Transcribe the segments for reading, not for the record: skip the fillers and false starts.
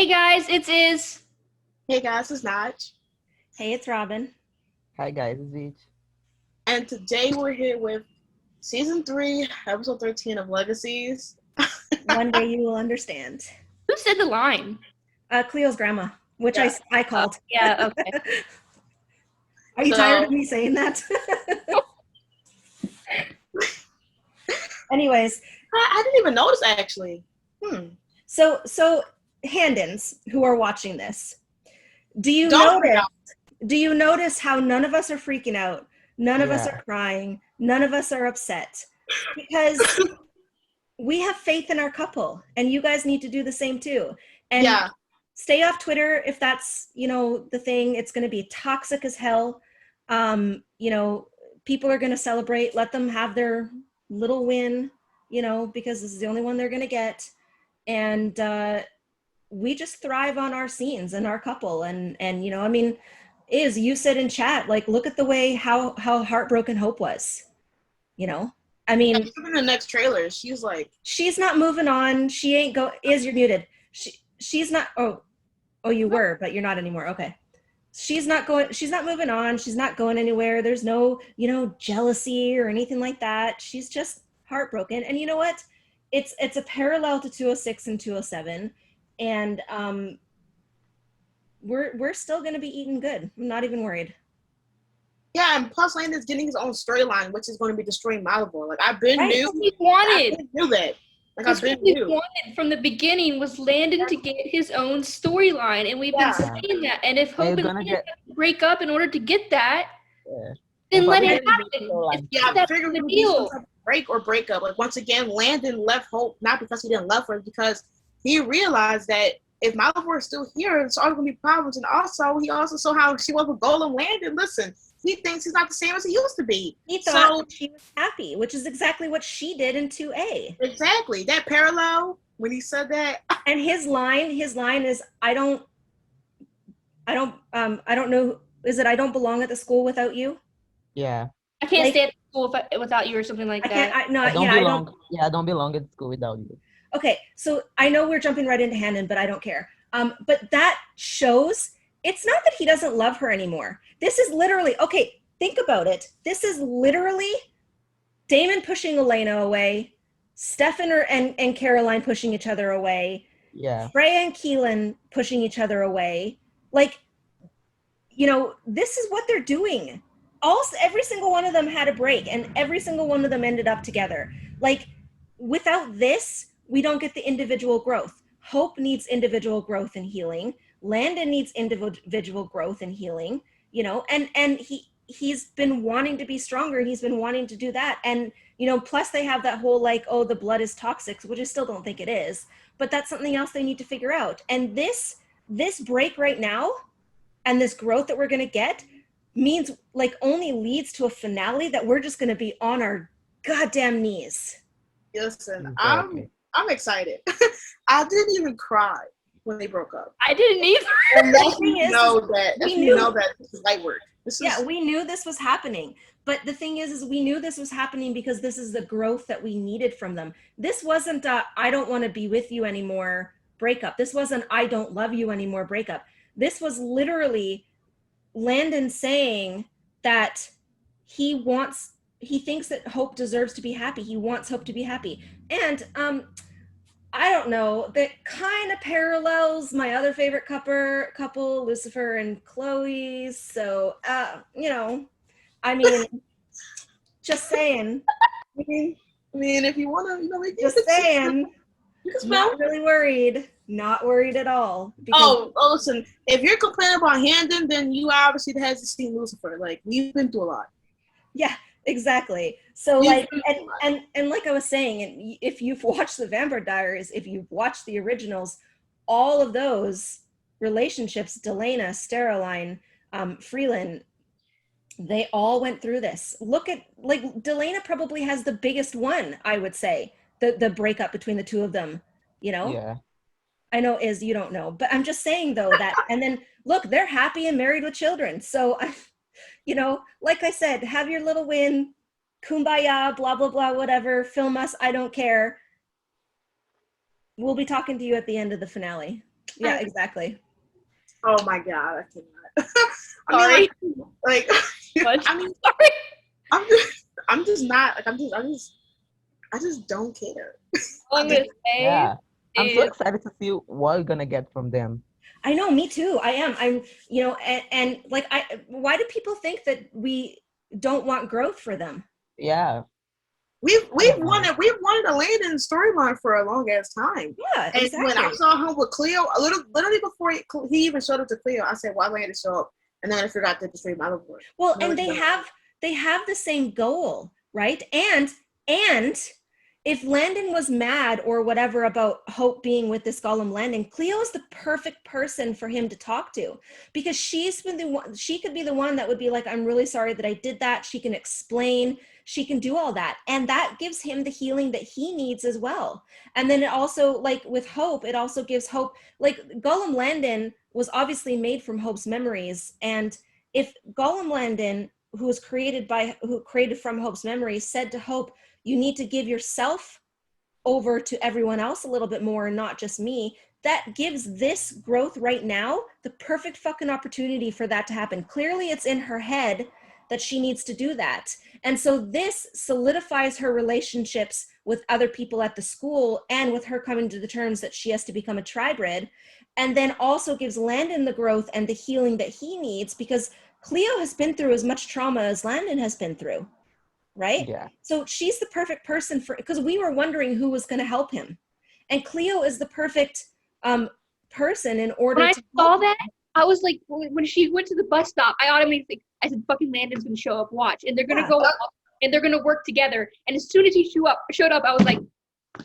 Hey guys, it's Iz. Hey guys, it's Naj. Hey, it's Robyn. Hi guys, it's Beach. And today we're here with season 3, episode 13 of Legacies. One day you will understand. Who said the line? Cleo's grandma, which Yeah. I called. Yeah, okay. Are you So- tired of me saying that? Anyways, I didn't even notice actually. so Handons who are watching this, do you Don't freak notice how none of us are freaking out? None of us Yeah. are crying. None of us are upset because we have faith in our couple, and you guys need to do the same too. And Yeah, stay off Twitter if that's, the thing. It's going to be toxic as hell. People are going to celebrate. Let them have their little win, because this is the only one they're going to get. And we just thrive on our scenes and our couple. And you said in chat, like, look at the way how heartbroken Hope was, even in the next trailer, she's like, she's not moving on. She ain't you're muted. She's not, you were, but you're not anymore. Okay. She's not moving on. She's not going anywhere. There's no, jealousy or anything like that. She's just heartbroken. And you know what? It's a parallel to 206 and 207. And we're still going to be eating good. I'm not even worried. yeah, and plus Landon's getting his own storyline, which is going to be destroying Malivore. Like, I've been Right. new. We I wanted. knew that. Like, That's I've been what we new. wanted from the beginning was Landon to get his own storyline, and we've Yeah. been saying that. And if Hope and gonna Landon get- have to break up in order to get that, Yeah. then But let we it didn't happen. do the storyline. It's Yeah, not I that figured big it a would be some deal. type of break or breakup. Like, once again, Landon left Hope not because he didn't love her, because he realized that if Malivore is still here, it's always going to be problems. And also, he also saw how she was with Golem Landon. Listen, he thinks he's not the same as he used to be. He thought she was happy, which is exactly what she did in 2A. Exactly. That parallel, when he said that, And his line is, I don't know, is it I don't belong at the school without you? Yeah. I can't Like- stay at school without you or something like I can't, that. I I don't don't. belong. Yeah, I don't belong at school without you. Okay, so I know we're jumping right into Handon, but I don't care. But that shows it's not that he doesn't love her anymore. This is literally, okay, think about it. This is literally Damon pushing Elena away, Stefan and Caroline pushing each other away, Yeah. Freya and Keelan pushing each other away. Like, this is what they're doing. Every single one of them had a break, and every single one of them ended up together. Like, without this, we don't get the individual growth. Hope needs individual growth and healing. Landon needs individual growth and healing, and he's been wanting to be stronger, and he's been wanting to do that. And, plus they have that whole, like, oh, the blood is toxic, which I still don't think it is, but that's something else they need to figure out. And this break right now and this growth that we're going to get means, like, only leads to a finale that we're just going to be on our goddamn knees. listen, Exactly. I'm excited. I didn't even cry when they broke up. I didn't either. Unless thing you is, know that, we if knew- you know that this is light work. Yeah, we knew this was happening. But the thing is we knew this was happening because this is the growth that we needed from them. This wasn't a I don't want to be with you anymore breakup. This wasn't I don't love you anymore breakup. This was literally Landon saying that he thinks that Hope deserves to be happy. He wants Hope to be happy. And I don't know, that kind of parallels my other favorite couple, Lucifer and Chloe. So, just saying. I mean, if you want to, we can Just saying. You can Not spell. really worried. Not worried at all. Oh, listen. If you're complaining about Handon, then you obviously has seen Lucifer. Like, we've been through a lot. Yeah, exactly. So, We've like, been through a lot. and like I was saying, and if you've watched the Vampire Diaries, if you've watched the originals, all of those relationships, Delana, Steroline, Freeland, they all went through this. Look at, like, Delana probably has the biggest one, I would say, the breakup between the two of them, Yeah. I know you don't know, but I'm just saying though that, and then look, they're happy and married with children. So, like I said, have your little win, kumbaya, blah, blah, blah, whatever, film us, I don't care. We'll be talking to you at the end of the finale. Yeah, exactly. Oh my god, I cannot. Sorry. like What? I mean, Sorry. I'm just not like I just don't care. All I'm gonna say Yeah. I'm so is excited to see what we're gonna get from them. I know, me too. I am. I'm, you know, and like, why do people think that we don't want growth for them? Yeah. We've don't know. wanted a Landon storyline for a long ass time. Yeah, And exactly. when I saw him with Cleo, literally before he even showed up to Cleo, I said, "Why Landon show up?" And then I forgot to destroy Malivore. Well, and they have the same goal, right? And if Landon was mad or whatever about Hope being with this Gollum Landon, Cleo is the perfect person for him to talk to, because she's been the one. She could be the one that would be like, "I'm really sorry that I did that." She can explain. She can do all that, and that gives him the healing that he needs as well. And then it also, like with Hope, it also gives Hope, like Gollum Landon was obviously made from Hope's memories, and if Gollum Landon, who created from Hope's memories, said to Hope, "You need to give yourself over to everyone else a little bit more and not just me," that gives this growth right now the perfect fucking opportunity for that to happen. Clearly it's in her head that she needs to do that. And so this solidifies her relationships with other people at the school, and with her coming to the terms that she has to become a tribrid, and then also gives Landon the growth and the healing that he needs, because Cleo has been through as much trauma as Landon has been through, right? Yeah. So she's the perfect person for, because we were wondering who was going to help him, and Cleo is the perfect person in order when to I saw help that, I was like, when she went to the bus stop, I automatically, I said, "Fucking Landon's gonna show up. Watch, and they're gonna go up, and they're gonna work together." And as soon as he showed up, I was like,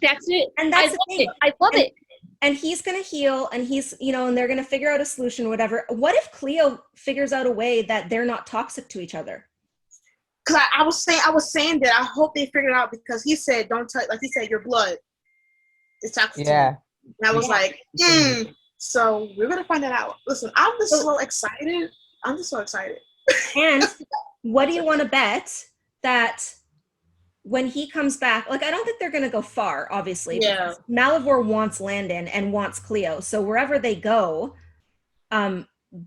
"That's it." And that's the thing. I love it. And he's going to heal, and he's, you know, and they're going to figure out a solution, whatever. What if Cleo figures out a way that they're not toxic to each other? Because I was saying that I hope they figured it out, because he said, "Don't touch," like he said, "Your blood is toxic." Yeah. And I was like, So we're gonna find that out. Listen, I'm just so excited. I'm just so excited. And what do you want to bet that when he comes back, like, I don't think they're going to go far, obviously. Yeah. Malivore wants Landon and wants Cleo. So wherever they go,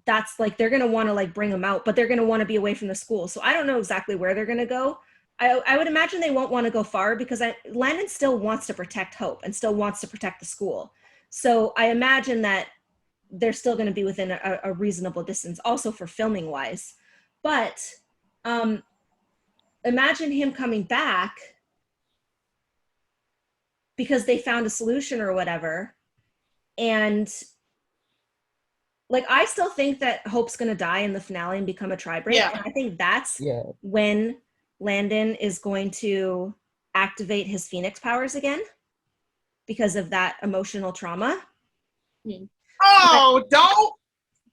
that's like, they're going to want to like bring them out, but they're going to want to be away from the school. So I don't know exactly where they're going to go. I would imagine they won't want to go far, because Landon still wants to protect Hope and still wants to protect the school. So I imagine that they're still going to be within a reasonable distance, also for filming wise. But imagine him coming back because they found a solution or whatever. And like, I still think that Hope's going to die in the finale and become a tribrid. Yeah. And I think that's when Landon is going to activate his Phoenix powers again because of that emotional trauma. Oh, don't.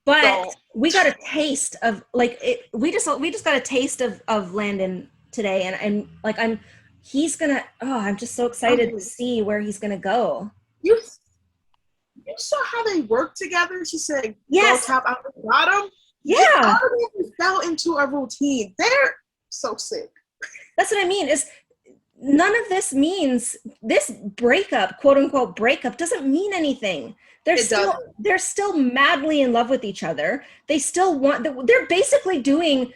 But we got a taste of like it. We just got a taste of Landon today, and like he's gonna. Oh, I'm just so excited to see where he's gonna go. You saw how they work together? She said, "Yes, go top out the bottom." Yeah, they already fell into a routine. They're so sick. That's what I mean. Is none of this means this breakup, quote unquote breakup, doesn't mean anything. They're still madly in love with each other. They still want. They're basically doing.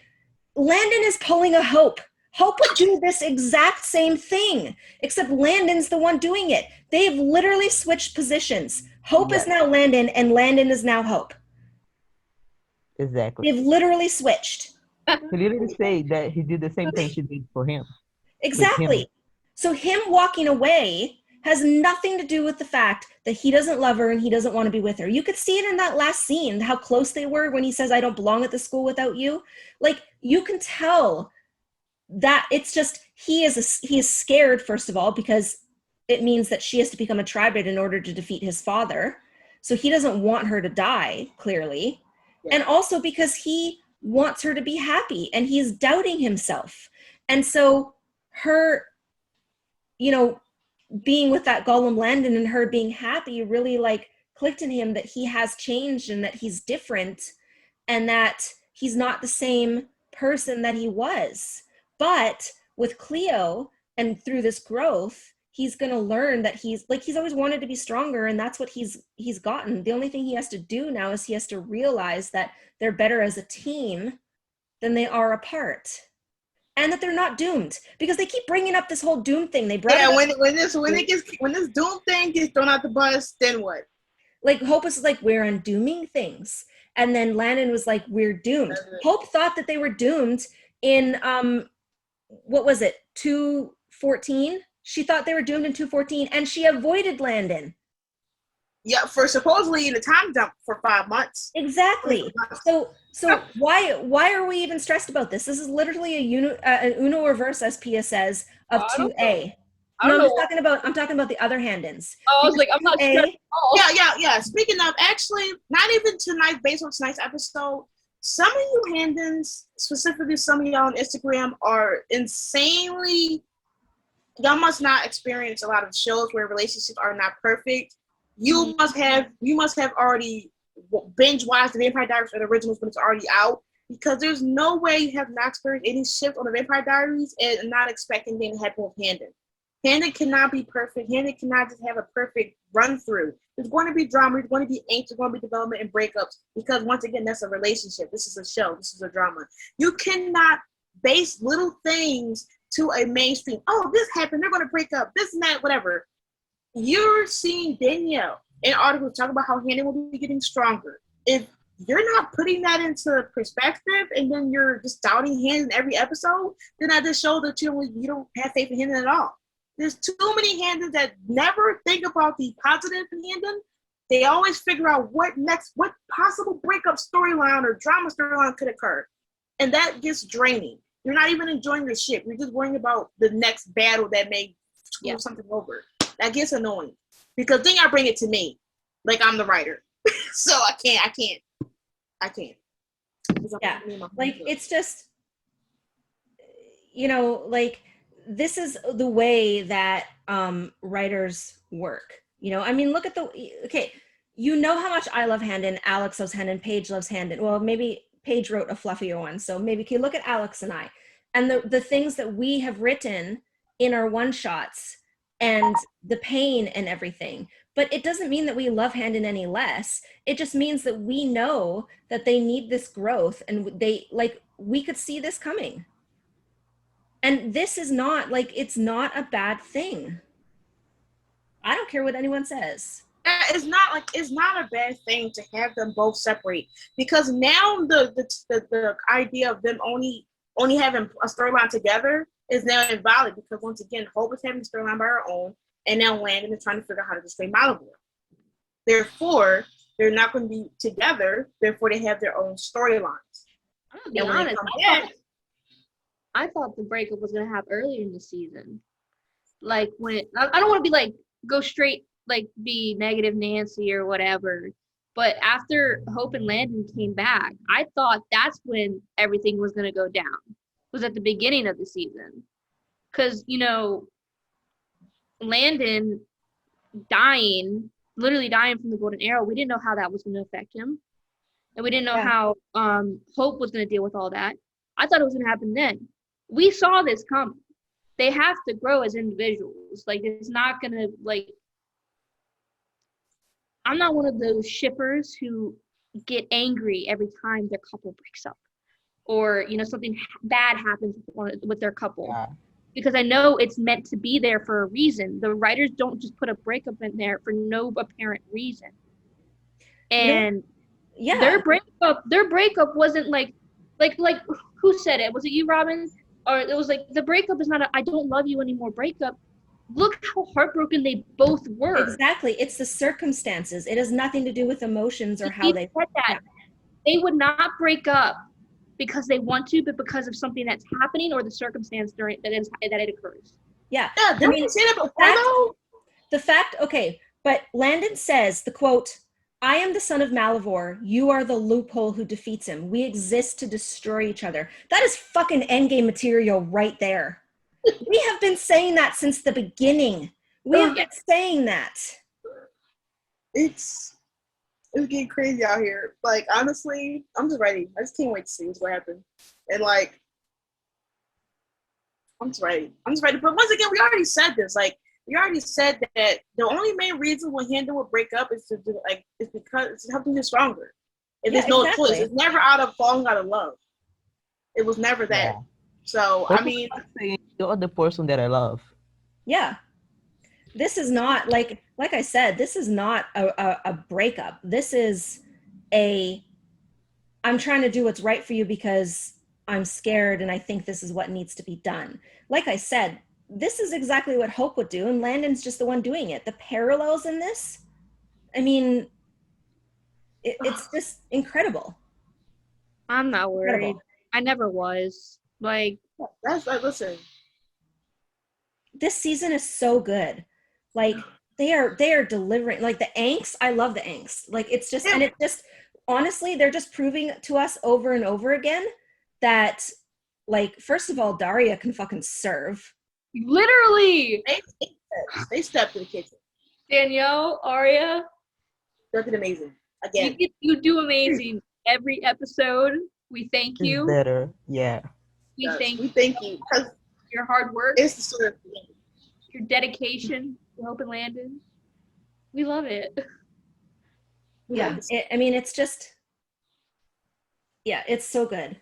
Landon is pulling a Hope. Hope would do this exact same thing, except Landon's the one doing it. They've literally switched positions. Hope is now Landon, and Landon is now Hope. Exactly. They've literally switched. He literally said that he did the same thing she did for him. Exactly. So him walking away has nothing to do with the fact that he doesn't love her and he doesn't want to be with her. You could see it in that last scene, how close they were when he says, "I don't belong at the school without you." Like, you can tell that it's just, he is scared, first of all, because it means that she has to become a tribrid in order to defeat his father. So he doesn't want her to die, clearly. Yeah. And also because he wants her to be happy and he's doubting himself. And so her, you know, being with that Gollum Landon and her being happy really like clicked in him that he has changed and that he's different and that he's not the same person that he was. But with Cleo and through this growth, he's gonna learn that he's always wanted to be stronger, and that's what he's gotten. The only thing he has to do now is he has to realize that they're better as a team than they are apart, and that they're not doomed, because they keep bringing up this whole doom thing. They brought when this doom thing gets thrown out the bus, then what? Like Hope was like, we're undooming things, and then Landon was like, we're doomed. Hope thought that they were doomed in what was it, 214? She thought they were doomed in 214, and she avoided Landon. Yeah, for supposedly in the time jump for 5 months. Exactly. So why are we even stressed about this? This is literally an Uno reverse, as Pia says, of 2A. No, I'm talking about the other Handons. Oh, I was like, I'm not stressed at all. Yeah. Speaking of, actually, not even tonight, based on tonight's episode, some of you Handons, specifically some of y'all on Instagram, are insanely. Y'all must not experience a lot of shows where relationships are not perfect. You must have already binge watched the Vampire Diaries or the originals when it's already out, because there's no way you have not experienced any shift on the Vampire Diaries and not expecting things to happen with Handon. Handon cannot be perfect. Handon cannot just have a perfect run through. There's going to be drama. There's going to be angst. There's going to be development and breakups, because once again, that's a relationship. This is a show. This is a drama. You cannot base little things to a mainstream. Oh, this happened. They're going to break up. This and that, whatever. You're seeing Danielle in articles talk about how Handon will be getting stronger. If you're not putting that into perspective, and then you're just doubting Handon every episode, then that just shows that you don't have faith in Handon at all. There's too many Handons that never think about the positive in Handon. They always figure out what possible breakup storyline or drama storyline could occur. And that gets draining. You're not even enjoying your ship. You're just worrying about the next battle that may screw something over. That gets annoying, because then y'all bring it to me like I'm the writer. So I can't. Yeah, like it's just, like this is the way that writers work. I mean, look at how much I love Handon, Alex loves Handon, Paige loves Handon. Well, maybe Paige wrote a fluffier one, so maybe you look at Alex and I, and the things that we have written in our one-shots, and the pain and everything. But it doesn't mean that we love Handon any less. It just means that we know that they need this growth, and we could see this coming. And this is not, it's not a bad thing. I don't care what anyone says. It's not a bad thing to have them both separate, because now the idea of them only having a storyline together is now invalid, because once again, Hope is having a storyline by her own, and now Landon is trying to figure out how to destroy Malivore. Therefore, they're not going to be together. Therefore, they have their own storylines. I'm gonna be honest. I thought the breakup was gonna happen earlier in the season. Like when I don't want to be like go straight be negative Nancy or whatever, but after Hope and Landon came back, I thought that's when everything was gonna go down. Was at the beginning of the season, because Landon literally dying from the golden arrow, we didn't know how that was going to affect him, and we didn't know how Hope was going to deal with all that. I thought it was going to happen then. We saw this coming. They have to grow as individuals. It's not going to I'm not one of those shippers who get angry every time their couple breaks up, or something bad happens with their couple, because I know it's meant to be there for a reason. The writers don't just put a breakup in there for no apparent reason. And their breakup wasn't like who said it? Was it you, Robyn? Or it was like, the breakup is not a I don't love you anymore breakup. Look how heartbroken they both were. Exactly. It's the circumstances. It has nothing to do with emotions or how they said that. They would not break up because they want to, but because of something that's happening or the circumstance that it occurs. Yeah. I mean, say that before, the fact, okay, but Landon says, the quote, "I am the son of Malivore. You are the loophole who defeats him. We exist to destroy each other." That is fucking Endgame material right there. We have been saying that since the beginning. We have been saying that. It's getting crazy out here. Honestly, I'm just ready. I just can't wait to see what happens. And I'm just ready. But once again, we already said this. you already said that the only main reason when Handon would break up is because it's helping him stronger. If there's no choice, it's never out of falling out of love. It was never that. Yeah. So what I mean, you're the person that I love. Yeah, this is not like I said. This is not a breakup. This is I'm trying to do what's right for you because I'm scared and I think this is what needs to be done. Like I said, this is exactly what Hope would do, and Landon's just the one doing it. The parallels in this, I mean, it's just incredible. I'm not worried. Incredible. I never was. Like, that's like, listen. This season is so good. Like, they are delivering, like, the angst. I love the angst. Like, it's just, and it just, honestly, they're just proving to us over and over again that, like, first of all, Daria can fucking serve. Literally. They stepped in the kitchen. Danielle, Aria. They're amazing. Again. You do amazing every episode. We thank you. It's better. Yeah. We thank you. Your hard work. It's the sort of thing. Your dedication to Hope and Landon. We love it. Yeah. I mean, it's just, yeah, it's so good.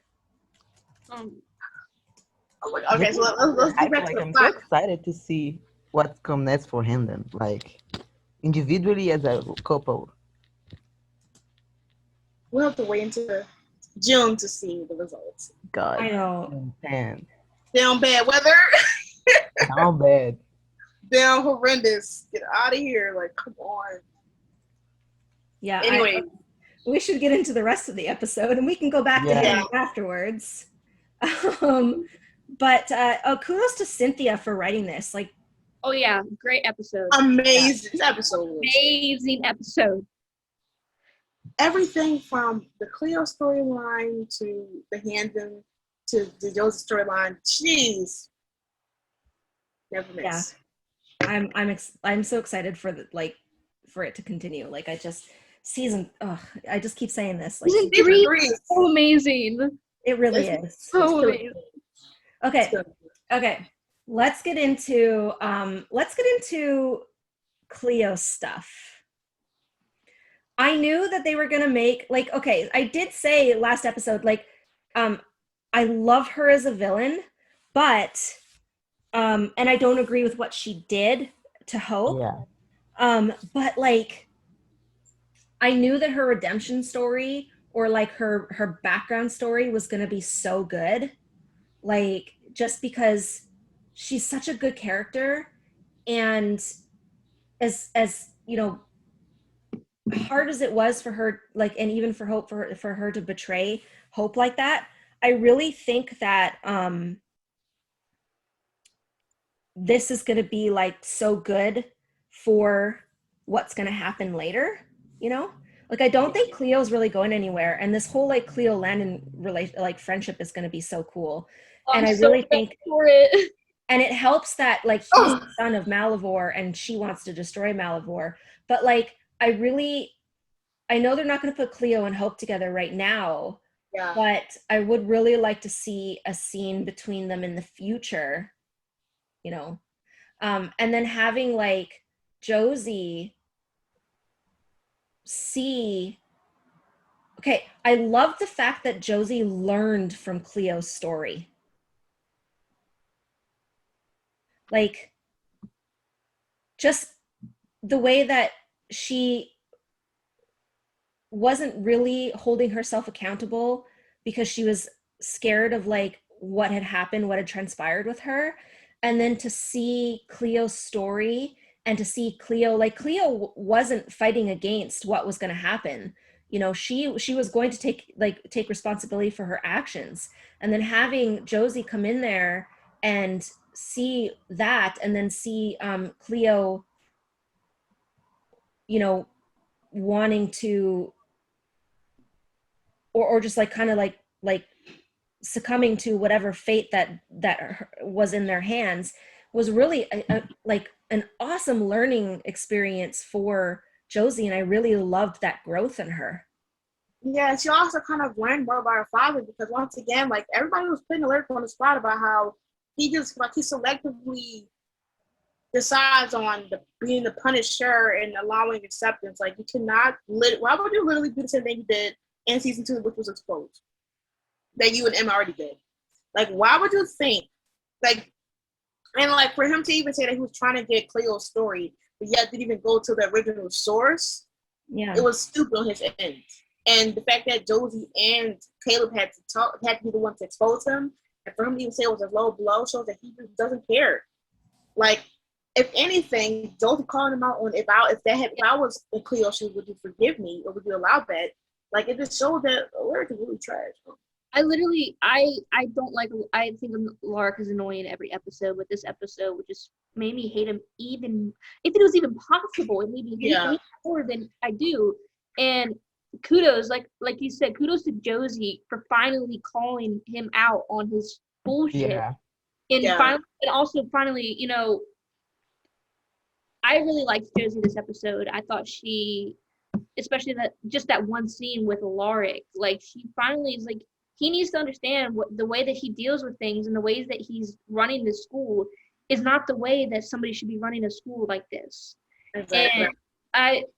Oh my God. Okay, so let's get back to the I'm so excited to see what's come next for Handon, like individually as a couple. We'll have to wait until June to see the results. God, I know. Down bad weather. Down bad. Down horrendous. Get out of here! Like, come on. Yeah. Anyway, we should get into the rest of the episode, and we can go back to him afterwards. But kudos to Cynthia for writing this. Like, oh yeah, great episode. Amazing episode. Amazing episode. Everything from the Cleo storyline to the Handon to the Josie storyline. Jeez. Never miss. Yeah. I'm so excited for for it to continue. Like, I just I just keep saying this. Like, season 3 is so amazing. It really is. So amazing. Okay. Let's get into Cleo stuff. I knew that they were gonna make, like, okay, I did say last episode, like, I love her as a villain, but and I don't agree with what she did to Hope. Yeah. But like, I knew that her redemption story or like her background story was gonna be so good. Like, just because she's such a good character, and as you know, hard as it was for her, like, and even for Hope, for her to betray Hope like that, I really think that this is going to be like so good for what's going to happen later, you know? Like, I don't think Cleo's really going anywhere, and this whole like Cleo Landon friendship is going to be so cool. And I really think for it. And it helps that, like, he's the son of Malivore and she wants to destroy Malivore. But like, I know they're not going to put Cleo and Hope together right now, but I would really like to see a scene between them in the future, you know? And then having like Josie see, okay, I love the fact that Josie learned from Cleo's story. Like, just the way that she wasn't really holding herself accountable because she was scared of like what had happened, what had transpired with her. And then to see Cleo's story and to see Cleo, like, Cleo wasn't fighting against what was going to happen. You know, she was going to take responsibility for her actions. And then having Josie come in there and see that, and then see Cleo, you know, wanting to, or just like kind of like succumbing to whatever fate that was in their hands, was really like an awesome learning experience for Josie, and I really loved that growth in her. Yeah, she also kind of learned more about her father, because once again, like, everybody was putting Alaric on the spot about how he just, like, he selectively decides on being the punisher and allowing acceptance. Like, you cannot. Why would you literally do the same thing you did in season 2, which was exposed, that you and Emma already did? Like, why would you think, like, and like for him to even say that he was trying to get Cleo's story, but yet didn't even go to the original source? Yeah, it was stupid on his end. And the fact that Josie and Caleb had to be the one to expose him, and for him to even say it was a low blow shows that he just doesn't care. Like, if anything, Josie calling him out on if I was in Cleo's shoes, would you forgive me or would you allow that? Like, it just showed that Alaric is really trash. I don't like. I think Alaric is annoying every episode, but this episode would just made me hate him even if it was even possible. It made me hate him more than I do. And kudos, like you said, kudos to Josie for finally calling him out on his bullshit. Yeah. And finally, you know, I really liked Josie this episode. I thought she, especially that one scene with Alaric, like she finally is like, he needs to understand what the way that he deals with things and the ways that he's running the school is not the way that somebody should be running a school like this. Exactly.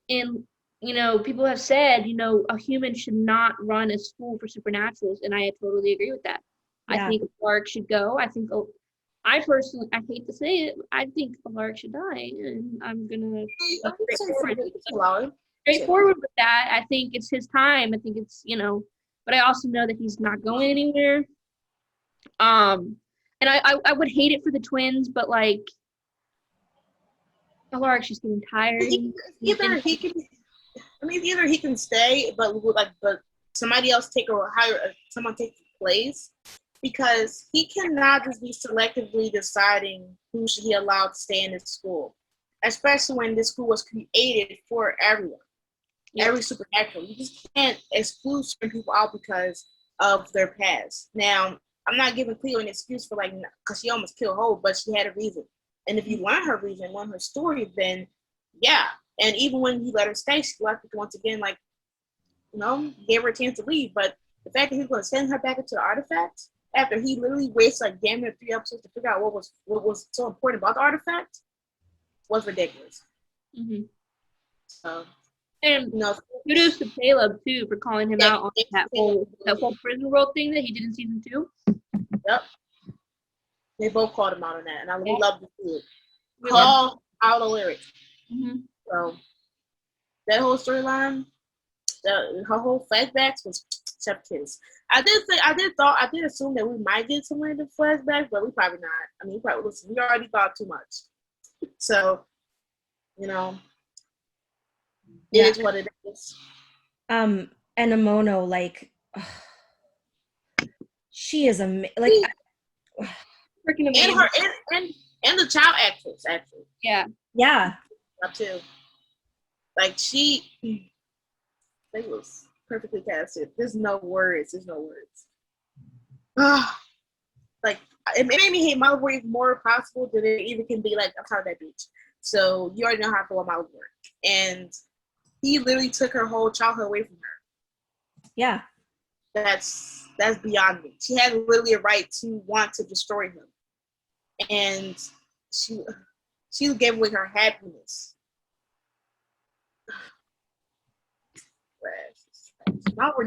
And you know, people have said, you know, a human should not run a school for supernaturals, and I totally agree with that. Yeah. I think Alaric should go. I personally, I hate to say it, I think Alaric should die, and I'm gonna straightforward with that. I think it's his time. I think it's, you know, but I also know that he's not going anywhere. And I would hate it for the twins, but like Alaric's just getting tired. Either he can stay, but somebody else someone take his place, because he cannot just be selectively deciding who should he allow to stay in this school, especially when this school was created for everyone. Every supernatural. You just can't exclude certain people out because of their past. Now, I'm not giving Cleo an excuse for because she almost killed Hope, but she had a reason. And if you want her reason, want her story, then yeah. And even when he let her stay, she left it once again, gave her a chance to leave. But the fact that he was going to send her back into the artifact after he literally wasted damn near 3 episodes to figure out what was so important about the artifact was ridiculous. Mm-hmm. So. And kudos to Caleb too for calling him out on that whole prison world thing that he did in season 2. Yep. They both called him out on that, and I love to see it. Call out Alaric. Mm-hmm. So that whole storyline, her whole flashbacks was chef kiss. I did assume that we might get some random flashbacks, but we probably not. I mean, we already thought too much. So, you know. It is what it is. And Amono, she is freaking amazing. And the child actress, actually. Yeah. Yeah. That too. They was perfectly casted. There's no words. It made me hate Malivore even more possible than it even can be. I'm tired of that bitch. So you already know how I feel about Malivore. And he literally took her whole childhood away from her. Yeah. That's beyond me. She had literally a right to want to destroy him. And she gave away her happiness. I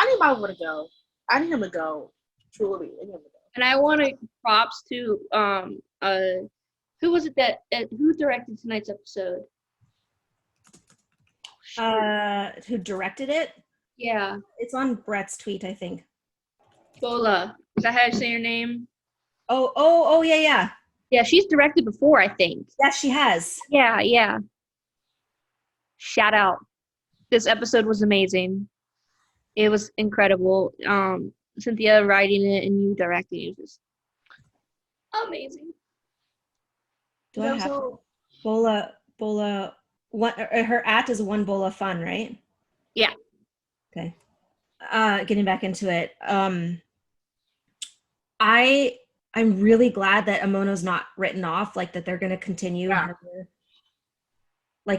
need Malivore to go. I need him to go. Truly. And I want to props to who was it who directed tonight's episode? Who directed it? Yeah. It's on Brett's tweet, I think. Bola. Is that how you say your name? Oh, yeah. Yeah, she's directed before, I think. Yeah, she has. Yeah. Shout out. This episode was amazing. It was incredible. Cynthia writing it and you directing it was just amazing. Do I have Bola? Her @ is one bowl of fun, right? Yeah. Okay. Getting back into it. I'm really glad that Amono's not written off, that they're gonna continue her,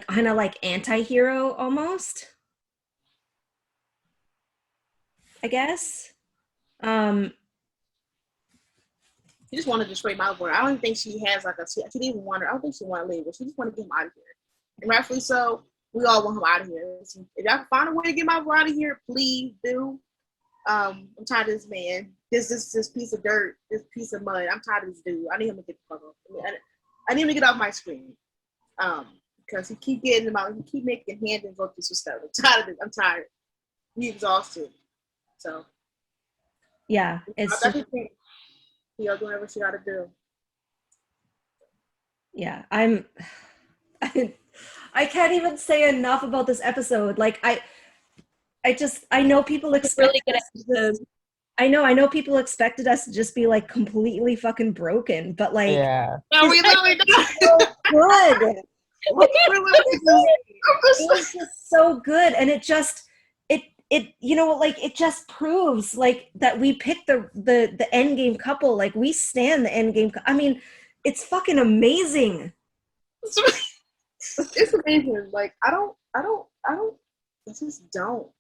kind of anti-hero almost, I guess. She just wanted to destroy Malivore. I don't think she has like she didn't even want her. I don't think she wanted to leave, but she just wanted to get him out of here. And rightfully so, we all want him out of here. If y'all can find a way to get Malivore out of here, please do. I'm tired of this man. This piece of dirt, this piece of mud. I'm tired of this dude. I need him to get the fuck off. I need him to get off my screen. Because he keep getting them out. He keep making Handon go through some stuff. I'm tired of it. I'm tired. He's exhausted. So yeah, it's just, think doing whatever she got to do. Yeah, I can't even say enough about this episode. Like I know people expect really I know people expected us to just be like completely fucking broken, but like Yeah. No, we literally not. So good. It was just so good, and it you know, like it just proves like that we picked the Endgame couple. Like we stand the Endgame. I mean, it's fucking amazing. It's amazing. Like I just don't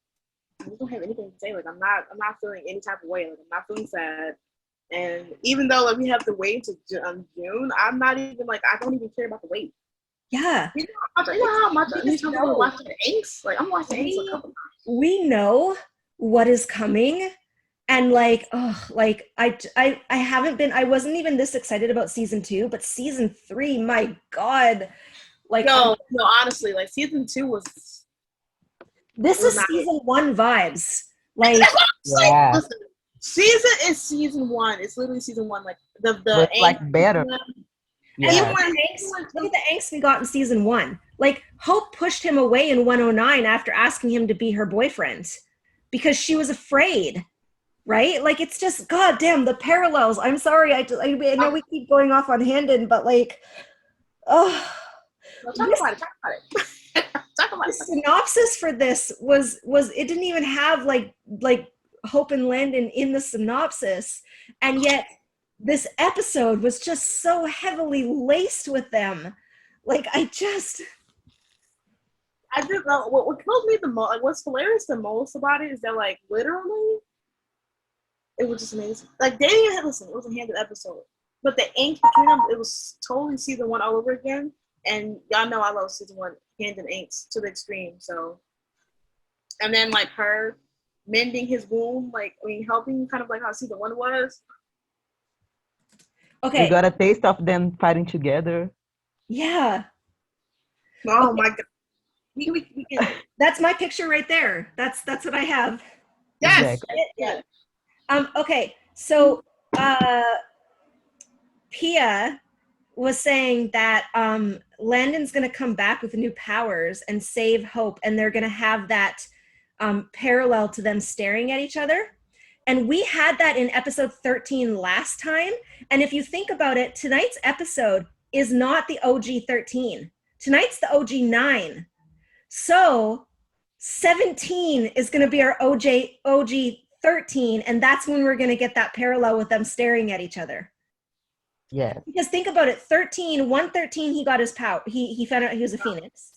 have anything to say. Like I'm not feeling any type of way. Like I'm not feeling sad. And even though like we have to wait to June, I'm not even like I don't even care about the wait. Yeah. You know how much anytime I'm watching Inks? Like I'm watching Inks a couple times. We know what is coming, and like like I wasn't even this excited about season 2, but season 3, my god. Like no, honestly, like season 2 was season 1 vibes. Like Yeah. Listen, season is season 1. It's literally season 1. Like the But like better. Yeah. Yeah. Look at the angst we got in season 1. Like Hope pushed him away in 109 after asking him to be her boyfriend because she was afraid, right? Like it's just goddamn the parallels. I'm sorry, I know we keep going off on Handon, but like, oh, talk about it. The synopsis for this was it didn't even have like Hope and Landon in the synopsis, and yet this episode was just so heavily laced with them. Like I just know what kills me the most. Like what's hilarious the most about it is that like literally, it was just amazing. Like they didn't even listen. It was a Handon episode, but the ink between them, it was totally season 1 all over again. And y'all know I love season 1 Handon inks to the extreme. So, and then like her mending his wound, like helping kind of like how season 1 was. Okay. We got a taste of them fighting together. Yeah. Oh my god. We can... That's my picture right there. That's what I have. Yes. Exactly. Yeah. Okay. So Pia was saying that Landon's going to come back with new powers and save Hope, and they're going to have that parallel to them staring at each other. And we had that in episode 13 last time. And if you think about it, tonight's episode is not the OG 13. Tonight's the OG 9. So 17 is going to be our OG 13, and that's when we're going to get that parallel with them staring at each other. Yeah. Because think about it, 113 he got his power. He found out he was a phoenix.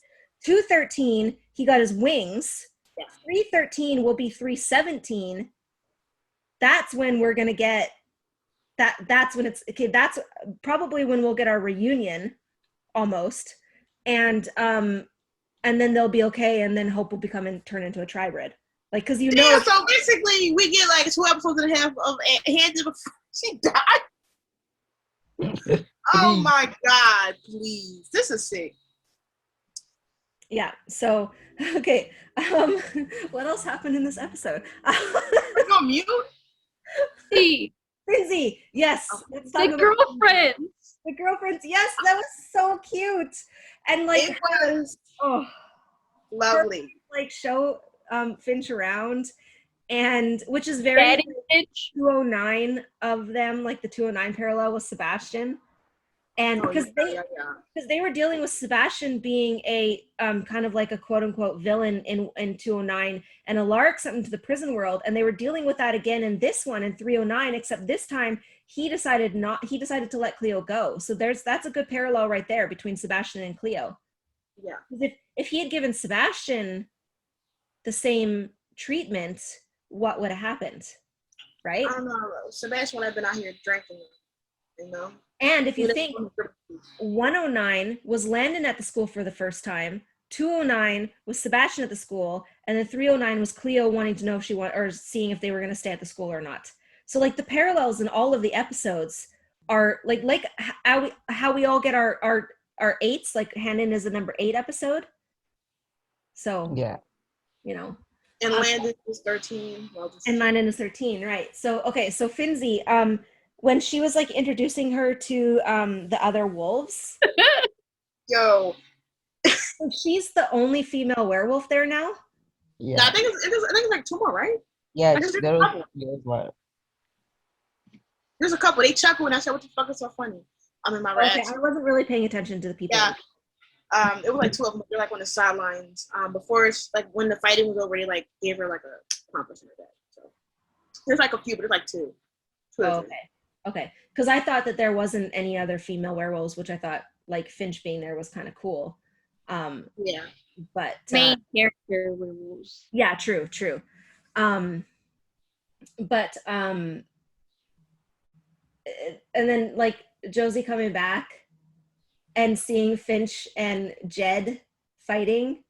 213 he got his wings. Yeah. 313 will be 317. That's when we're gonna get that. That's when it's okay. That's probably when we'll get our reunion, almost, and then they'll be okay, and then Hope will turn into a tribrid. Like, because you know. Yeah, so basically, we get like 2 episodes and a half of Handon before she died. Oh my god, please. This is sick. Yeah, so okay. What else happened in this episode? We're on mute? Lindsay, yes. The girlfriends. The girlfriends, yes, that was so cute. And like it was lovely. Like show Finch around, and which is very 209 of them, like the 209 parallel with Sebastian. And because they were dealing with Sebastian being a kind of like a quote unquote villain in 209, and Alaric sent him to the prison world, and they were dealing with that again in this one in 309, except this time he decided to let Cleo go. So that's a good parallel right there between Sebastian and Cleo. Yeah. If he had given Sebastian the same treatment, what would have happened? Right? I don't know. Sebastian would have been out here drinking. You know. And if you think 109 was Landon at the school for the first time, 209 was Sebastian at the school, and then 309 was Cleo wanting to know if or seeing if they were going to stay at the school or not. So like the parallels in all of the episodes are like how we all get our eights. Like Handon is a number 8 episode. So Yeah. you know. And Landon is 13. And Landon is 13, right? So okay, so Finzi, when she was like introducing her to the other wolves, yo, so she's the only female werewolf there now. Yeah, I think it's like 2 more, right? Yeah, Like, there was as well. There's a couple. They chuckle and I said, "What the fuck is so funny?" I'm in my reaction. Okay, I wasn't really paying attention to the people. Yeah. It was like 2 of them. They're like on the sidelines. Before it's like when the fighting was over, they like gave her like a conference like that. So there's like a few, but it's like 2. Oh, okay. Because I thought that there wasn't any other female werewolves, which I thought like Finch being there was kind of cool. Yeah. But main character werewolves. Yeah, true. But and then like Josie coming back and seeing Finch and Jed fighting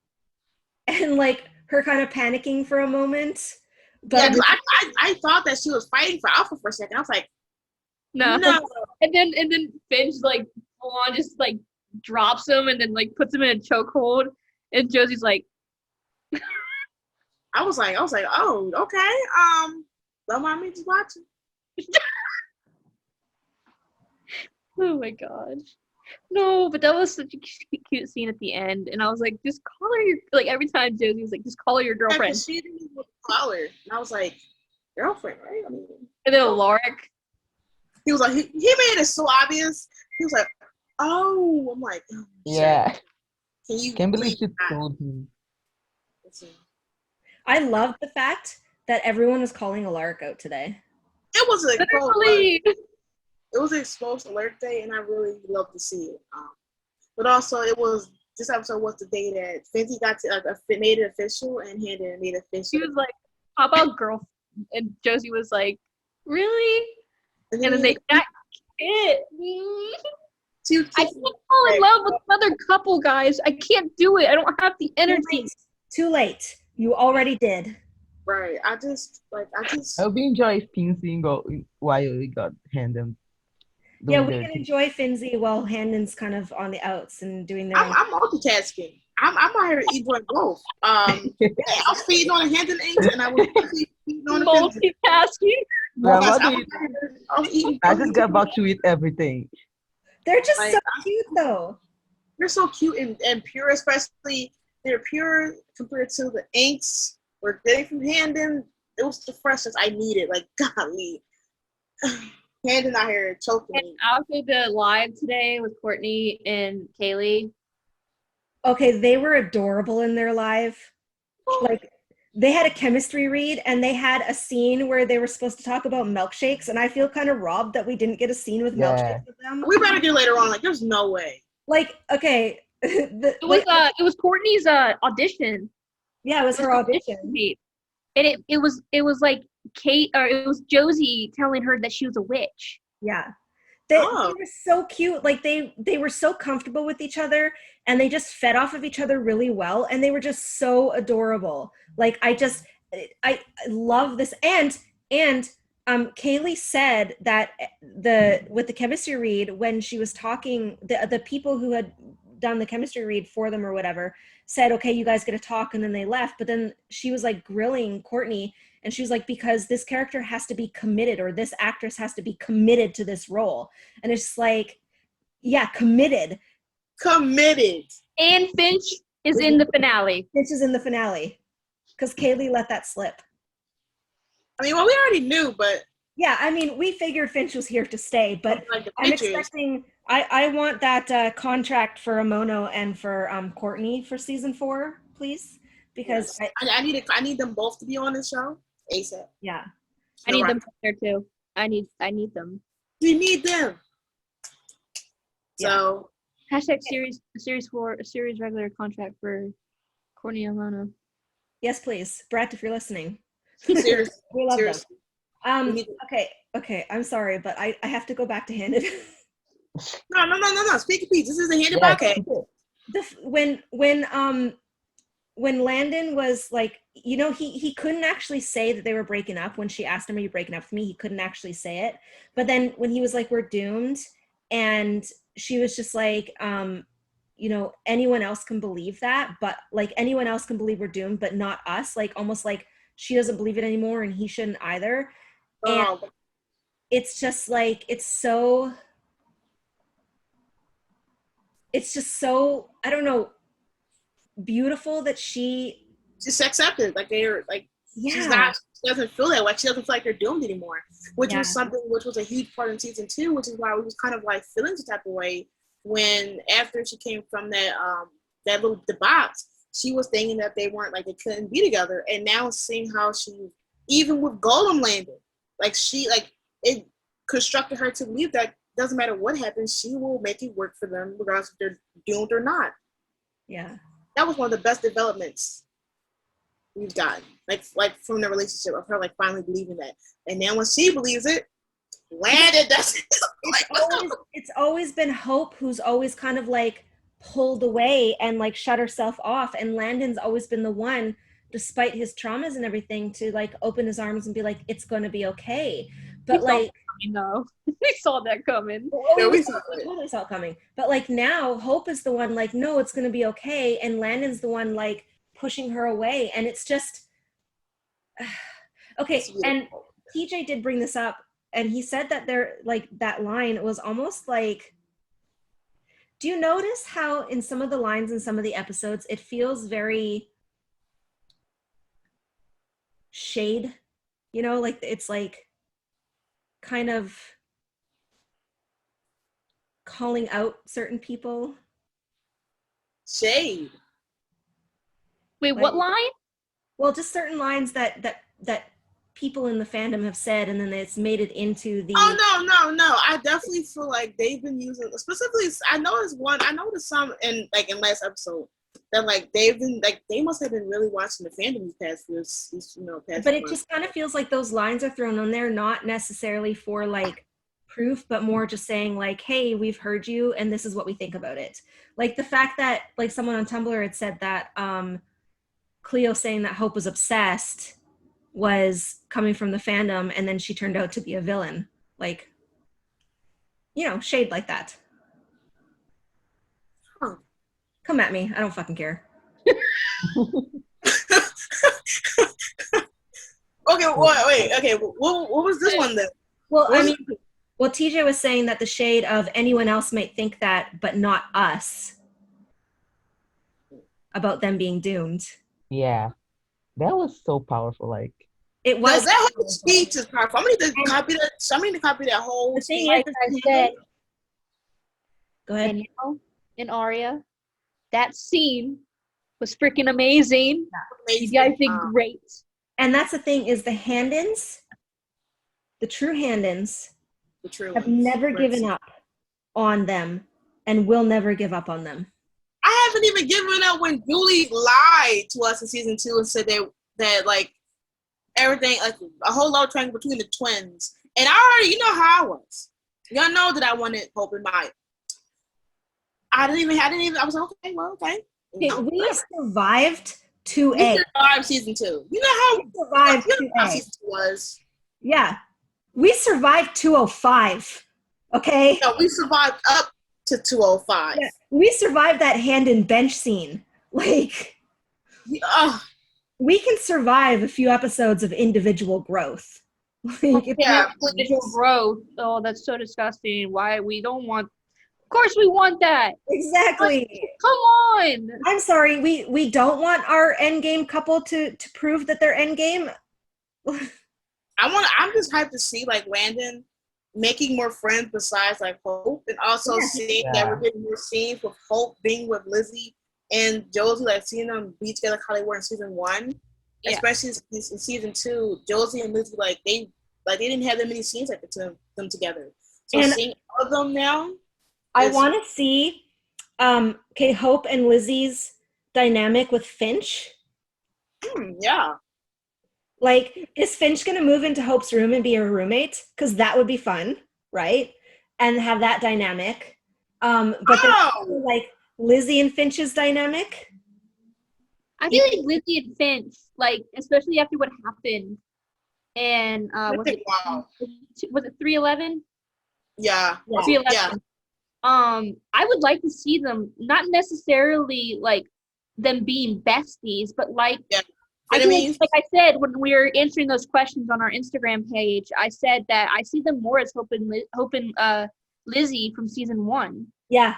and like her kind of panicking for a moment. But yeah, I thought that she was fighting for Alpha for a second. I was like, no. And then Finch like full on just like drops him and then like puts him in a chokehold, and Josie's like, I was like, oh, okay. Don't mind me just watching. oh my gosh. No, but that was such a cute scene at the end, and I was like, just call her your, like every time Josie was like, just call her your girlfriend. Yeah, she didn't even call her, and I was like, girlfriend, right? I mean, and then Alaric, he was like, he made it so obvious. He was like, oh, I'm like, oh, yeah. Can't believe she told me. I loved the fact that everyone was calling Alaric out today. It was an exposed alert day, and I really love to see it. But also, this episode was the day that Finzi got to made it official, and Handon made it official. She was like, "How about girl?" And Josie was like, "Really?" And then they got it. I can't fall in love with another couple, guys. I can't do it. I don't have the energy. Too late. You already did. Right. I just. I'll be enjoying Finzi while we got Handon. Yeah, we can enjoy Finzi while Handon's kind of on the outs and doing their. I'm multitasking. I'm out here to eat both. I was feeding on a Handon eggs, and I was feeding on a multitasking. I just got about to eat everything. They're just so cute, though. They're so cute and pure, especially they're pure compared to the inks we're getting from Handon. It was the freshness I needed. Like, golly. Handon out here choking me. After the live today with Courtney and Kaylee. Okay, they were adorable in their live. Like, they had a chemistry read, and they had a scene where they were supposed to talk about milkshakes, and I feel kind of robbed that we didn't get a scene with milkshakes with them. We better get later on. Like, there's no way. Like, okay. It was Courtney's audition. Yeah, it was her audition. And it was like it was Josie telling her that she was a witch. Yeah. They were so cute. Like they were so comfortable with each other, and they just fed off of each other really well, and they were just so adorable. Like I love this. And Kaylee said that with the chemistry read, when she was talking, the people who had done the chemistry read for them or whatever said, okay, you guys get to talk, and then they left. But then she was like grilling Courtney, and she was like, because this character has to be committed, or this actress has to be committed to this role. And it's like, yeah, committed. And Finch is in the finale. Finch is in the finale because Kaylee let that slip. I mean, well, we already knew, but yeah, I mean, we figured Finch was here to stay, but I'm expecting. I want that contract for Amono and for Courtney for season 4, please, because yes. I need them both to be on the show ASAP. Yeah, I need them there too. I need them. We need them. So hashtag series 4 a series regular contract for Courtney and Amono. Yes, please, Brett, if you're listening. Seriously. We love them. Okay, Okay, I'm sorry, but I have to go back to Handon. No. Speak of peace. This is a Handon Yeah, podcast. When Landon was like, you know, he couldn't actually say that they were breaking up. When she asked him, "Are you breaking up with me?" He couldn't actually say it. But then when he was like, "We're doomed," and she was just like, you know, anyone else can believe that, but like anyone else can believe we're doomed, but not us. Like almost like she doesn't believe it anymore, and he shouldn't either. And it's just like it's just so, I don't know, beautiful that she just accepted. Like they're like yeah. she doesn't feel that way. She doesn't feel like they're doomed anymore. Which was something which was a huge part in season 2, which is why we was kind of like feeling the type of way when after she came from that little debauch, she was thinking that they weren't, like they couldn't be together. And now seeing how she, even with Golem Landon, like she, like it constructed her to believe that doesn't matter what happens, she will make it work for them regardless if they're doomed or not. Yeah. That was one of the best developments we've gotten, like from the relationship of her like finally believing that. And then when she believes it, Landon doesn't. It's always been Hope who's always kind of like pulled away and like shut herself off, and Landon's always been the one, despite his traumas and everything, to like open his arms and be like, it's going to be okay. But like, no, we saw that coming. We totally saw it coming. But like now, Hope is the one like, no, it's going to be okay, and Landon's the one like pushing her away, and it's just okay. And TJ did bring this up, and he said that there, like that line was almost like, do you notice how in some of the lines in some of the episodes it feels very shade, you know, like it's like kind of calling out certain people? Shade. Wait, like, what line? Well, just certain lines that people in the fandom have said, and then it's made it into the. Oh no! I definitely feel like they've been using, specifically. I noticed some in last episode that like they've been like they must have been really watching the fandom these past past. But it just kind of feels like those lines are thrown on there, not necessarily for like proof, but more just saying like, hey, we've heard you and this is what we think about it. Like the fact that like someone on Tumblr had said that Cleo saying that Hope was obsessed was coming from the fandom, and then she turned out to be a villain. Like, you know, shade like that. Huh. Come at me. I don't fucking care. Okay, wait. Okay, what was this one then? Well, I mean, well, TJ was saying that the shade of anyone else might think that, but not us, about them being doomed. Yeah, that was so powerful. Like it was. That whole speech is powerful. I need to copy that. Somebody to copy that whole. The thing like I said, go ahead. Danielle and Arya, that scene was freaking amazing. You guys did great. And that's the thing is the Handons, the true Handons, have never given up on them and will never give up on them. I haven't even given up when Julie lied to us in season 2 and said that like everything, like a whole love triangle between the twins. And I already, you know how I was. Y'all know that I wanted Hope and Maya. I didn't even, I was like, okay, well, okay. We survived 2A. We survived season 2. You know how we survived 2A. Season 2 was. Yeah. We survived 205. Okay? No, we survived up to 205. Yeah. We survived that Handon bench scene. Like, we can survive a few episodes of individual growth. Like, individual growth. Oh, that's so disgusting. Why we don't want. Of course, we want that. Exactly. Like, come on. I'm sorry. We don't want our Endgame couple to prove that they're Endgame. I'm just hyped to see like Landon making more friends besides like Hope, and also seeing that we're getting more scenes with Hope being with Lizzie and Josie, like seeing them be together like how they were in season 1. Yeah. Especially in season 2, Josie and Lizzie they didn't have that many scenes like them together. So and seeing all of them now, I want to see Hope and Lizzie's dynamic with Finch. Yeah. Like, is Finch gonna move into Hope's room and be her roommate? Because that would be fun, right? And have that dynamic. But then also, like Lizzie and Finch's dynamic. I feel like Lizzie and Finch, like especially after what happened, and was it 311? Yeah. 311. Yeah. I would like to see them not necessarily like them being besties, but like I mean, like I said when we were answering those questions on our Instagram page, I said that I see them more as Hope and Lizzie from season 1. Yeah.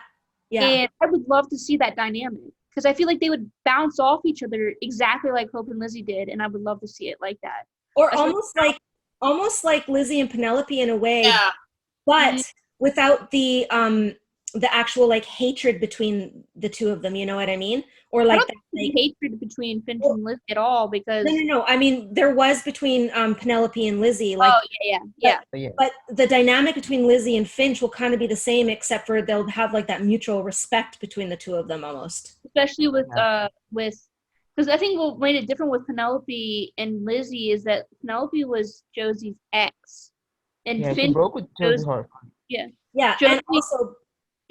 And I would love to see that dynamic because I feel like they would bounce off each other exactly like Hope and Lizzie did, and I would love to see it like that. Or almost like Lizzie and Penelope in a way, but without the actual like hatred between the two of them. You know what I mean? Or like, hatred between Finch and Lizzie at all because no. I mean, there was between Penelope and Lizzie. Like, yeah. But the dynamic between Lizzie and Finch will kind of be the same, except for they'll have like that mutual respect between the two of them almost. Especially with because I think what made it different with Penelope and Lizzie is that Penelope was Josie's ex, and Finch broke with Josie. Yeah, and also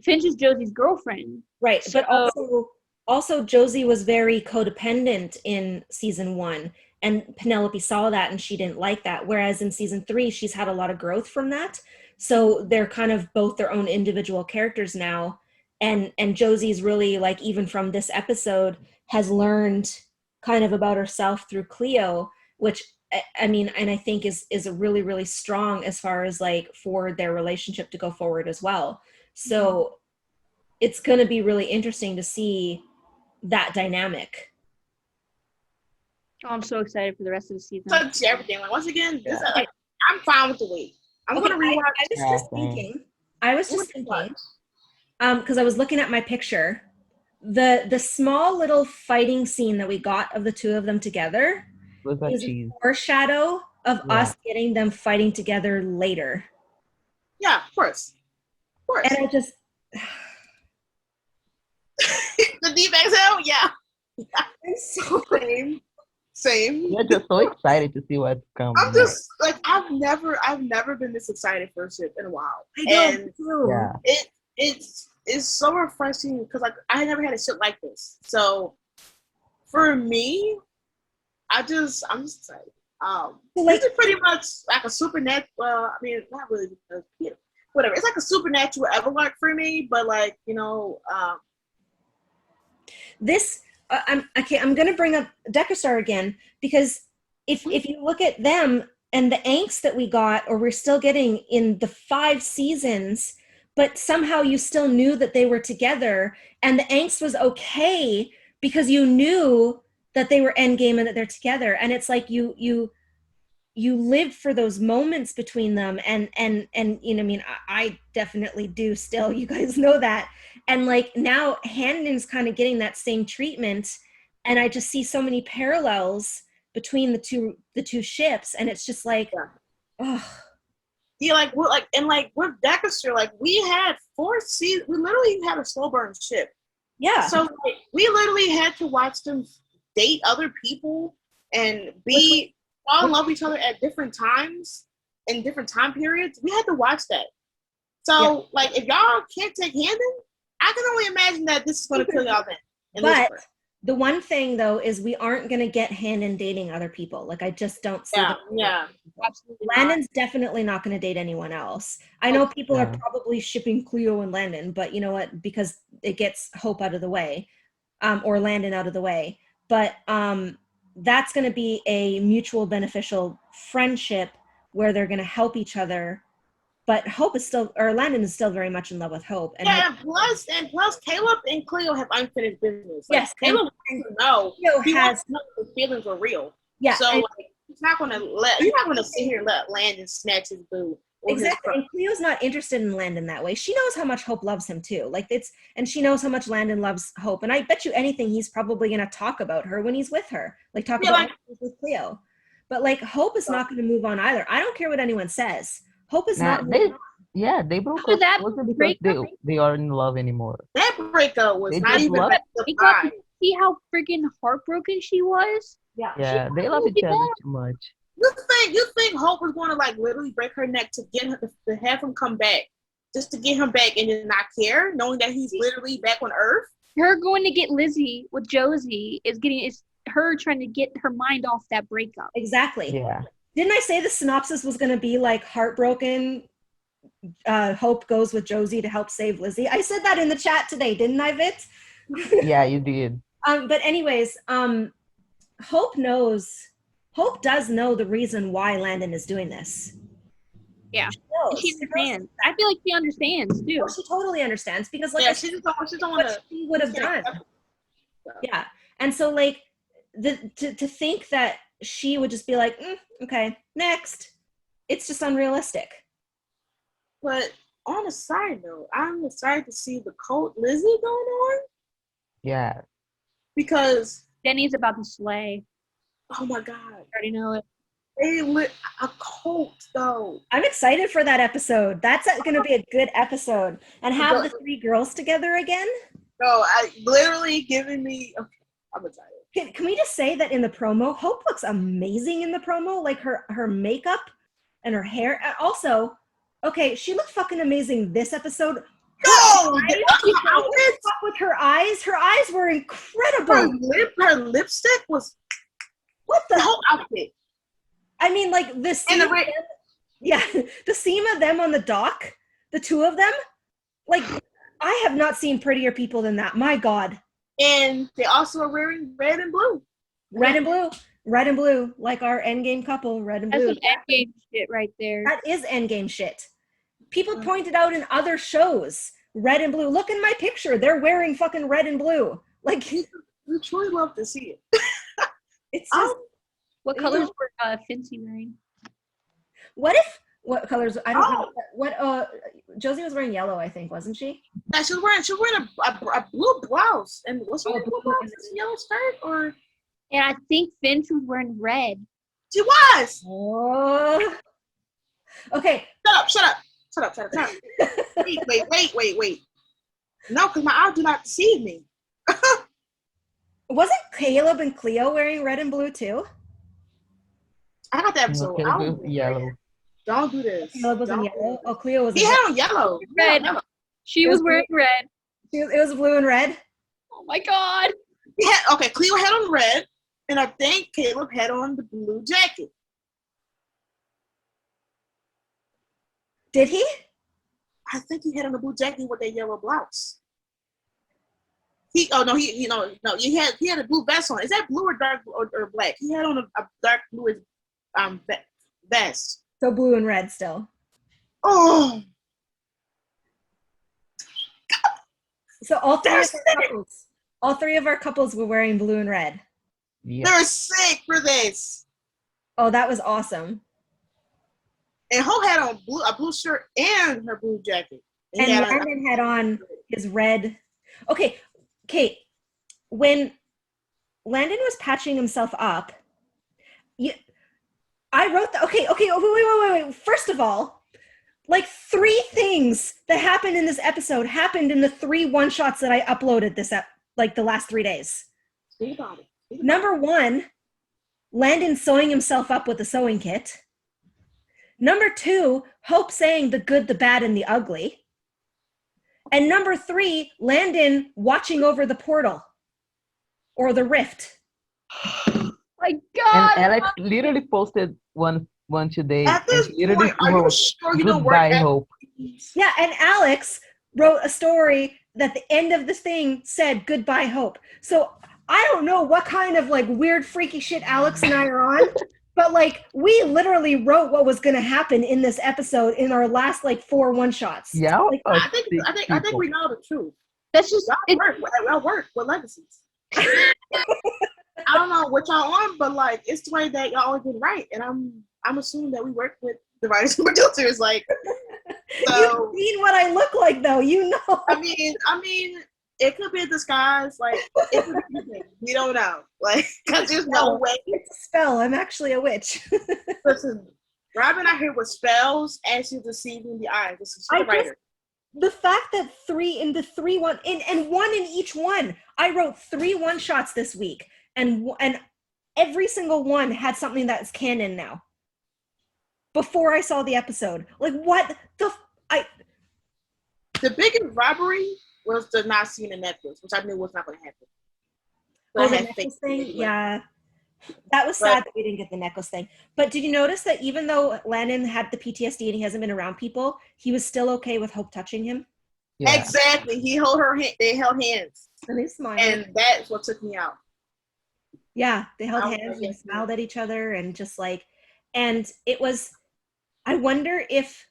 Finch is Josie's girlfriend, right? So, but also Josie was very codependent in season 1, and Penelope saw that and she didn't like that. Whereas in season 3, she's had a lot of growth from that. So they're kind of both their own individual characters now. And Josie's really, like, even from this episode, has learned kind of about herself through Cleo, which I mean, and I think is really, really strong as far as like for their relationship to go forward as well. So it's going to be really interesting to see that dynamic. Oh, I'm so excited for the rest of the season. So everything. Like once again, I'm fine with the wait. I'm gonna rewatch. I was just thinking, because I was looking at my picture, the small little fighting scene that we got of the two of them together is a foreshadow of us getting them fighting together later. Yeah, of course. And I just the deep exhale, so same. You're just so excited to see what's coming. I'm just like I've never been this excited for a ship in a while. It's so refreshing because like I never had a ship like this. So for me, I'm just excited. This is pretty much like a supernatural. I mean, not really. Whatever. It's like a supernatural Everlark for me, but like this. I'm going to bring up Decastar again because if you look at them and the angst that we got or we're still getting in the 5 seasons, but somehow you still knew that they were together and the angst was okay because you knew that they were endgame and that they're together. And it's like you live for those moments between them and you know, I mean, I definitely do still, you guys know that. And like now Handon's kind of getting that same treatment and I just see so many parallels between the two ships and it's just like like with Decastar, like we had 4 seasons, we literally had a slow burn ship. Yeah. So like we literally had to watch them date other people and fall in love with each other at different times in different time periods. We had to watch that. So like if y'all can't take Handon, I can only imagine that this is going to kill y'all then. But the one thing though is we aren't going to get Handon dating other people. Like I just don't see that. Yeah. Absolutely. Landon's definitely not going to date anyone else. I know people are probably shipping Cleo and Landon, but you know what? Because it gets Hope out of the way, or Landon out of the way. But that's going to be a mutual beneficial friendship where they're going to help each other. But Landon is still very much in love with Hope. And plus Caleb and Cleo have unfinished business. Like, yes, Caleb wants to know if his feelings are real. Yeah, so like, he's not going to sit here and let Landon snatch his boo. Exactly. And Cleo's not interested in Landon that way. She knows how much Hope loves him too. And she knows how much Landon loves Hope. And I bet you anything he's probably going to talk about her when he's with her. Like talk about with Cleo. But like Hope is not going to move on either. I don't care what anyone says. Hope is not. They broke up. Wasn't because they aren't in love anymore. That breakup was not even the vibe. see how freaking heartbroken she was? Yeah, they love each other too much. You think Hope was going to like literally break her neck to get her to have him come back, just to get him back and then not care, knowing that he's literally back on Earth? Her going to get Lizzie with Josie is her trying to get her mind off that breakup. Exactly. Yeah. Didn't I say the synopsis was going to be like heartbroken? Hope goes with Josie to help save Lizzie. I said that in the chat today, didn't I, Vit? Yeah, you did. But anyways, Hope does know the reason why Landon is doing this. Yeah. She understands. I feel like she understands too. Oh, she totally understands because like she don't want to. She would have done. Yeah, and so like to think that she would just be like, okay, next, it's just unrealistic. But on a side note, I'm excited to see the cult Lizzie going on. Yeah. Because Denny's about to slay. Oh my God. I already know it. They lit a cult though. I'm excited for that episode. That's going to be a good episode. And have the three girls together again. No, I literally giving me. Okay, I'm excited. Can we just say that in the promo, Hope looks amazing in the promo, like her makeup and her hair. Also, okay, she looked fucking amazing this episode. With her eyes were incredible. Her lipstick was what the whole outfit. I mean, like the scene of them on the dock, the two of them, like I have not seen prettier people than that. My God. And they also are wearing red and blue. Red and blue, like our Endgame couple, red and blue. That's some Endgame shit right there. That is Endgame shit. People pointed out in other shows, red and blue. Look in my picture. They're wearing fucking red and blue. Like, we truly love to see it. It's just, what colors were Fincy wearing? What colors? I don't know. What Josie was wearing yellow, I think, wasn't she? Yeah, she was wearing a blue blouse. And was she wearing blue blouse and yellow skirt or? And I think Finch was wearing red. She was. Oh. Okay. Shut up. Wait. No, because my eyes do not deceive me. Wasn't Caleb and Cleo wearing red and blue too? I got that episode. Yellow. Don't do this. Caleb was in yellow. Oh, Cleo was. He had on yellow. Red. She was wearing red. It was blue and red. Oh my God. Cleo had on red, and I think Caleb had on the blue jacket. Did he? I think he had on the blue jacket with that yellow blouse. He had a blue vest on. Is that blue or dark or black? He had on a dark blue vest. So blue and red still. Oh. So all three of our couples were wearing blue and red. Yeah. They're sick for this. Oh, that was awesome. And Hope had on a blue shirt and her blue jacket. And Landon had on his red. Okay, Kate, when Landon was patching himself up, I wrote wait. First of all, like 3 things that happened in this episode happened in the 3 one-shots that I uploaded the last 3 days. Think about it. Number 1, Landon sewing himself up with a sewing kit. Number 2, Hope saying the good, the bad, and the ugly. And number 3, Landon watching over the portal or the rift. My God. And Alex literally posted one today. At this point, are you sure you don't work Goodbye, Hope. Yeah, and Alex wrote a story that the end of the thing said goodbye, Hope. So I don't know what kind of like weird freaky shit Alex and I are on. But like we literally wrote what was going to happen in this episode in our last like 4 one-shots. Yeah, like, I think we know the truth. That's just I'll work with Legacies. I don't know what y'all on, but like it's the way that y'all always been right, and I'm assuming that we work with the writers and producers. Like, so you've seen what I look like, though. You know. I mean. It could be a disguise, like it could be anything. We don't know, like because there's no way. It's a spell. I'm actually a witch. Listen, Robyn out here with spells and she's deceiving the eyes. This is the writer. the fact that 1 in each one. I wrote 3 one-shots this week, and every single one had something that's canon now. Before I saw the episode, like what the The biggest robbery was the not seeing the necklace, which I knew was not going to happen. But the necklace thing, yeah. That was sad that we didn't get the necklace thing. But did you notice that even though Landon had the PTSD and he hasn't been around people, he was still okay with Hope touching him? Yeah. Exactly. He held her hand. They held hands. And they smiled. And that's what took me out. Yeah, they held hands and smiled at each other and just like, and it was, I wonder if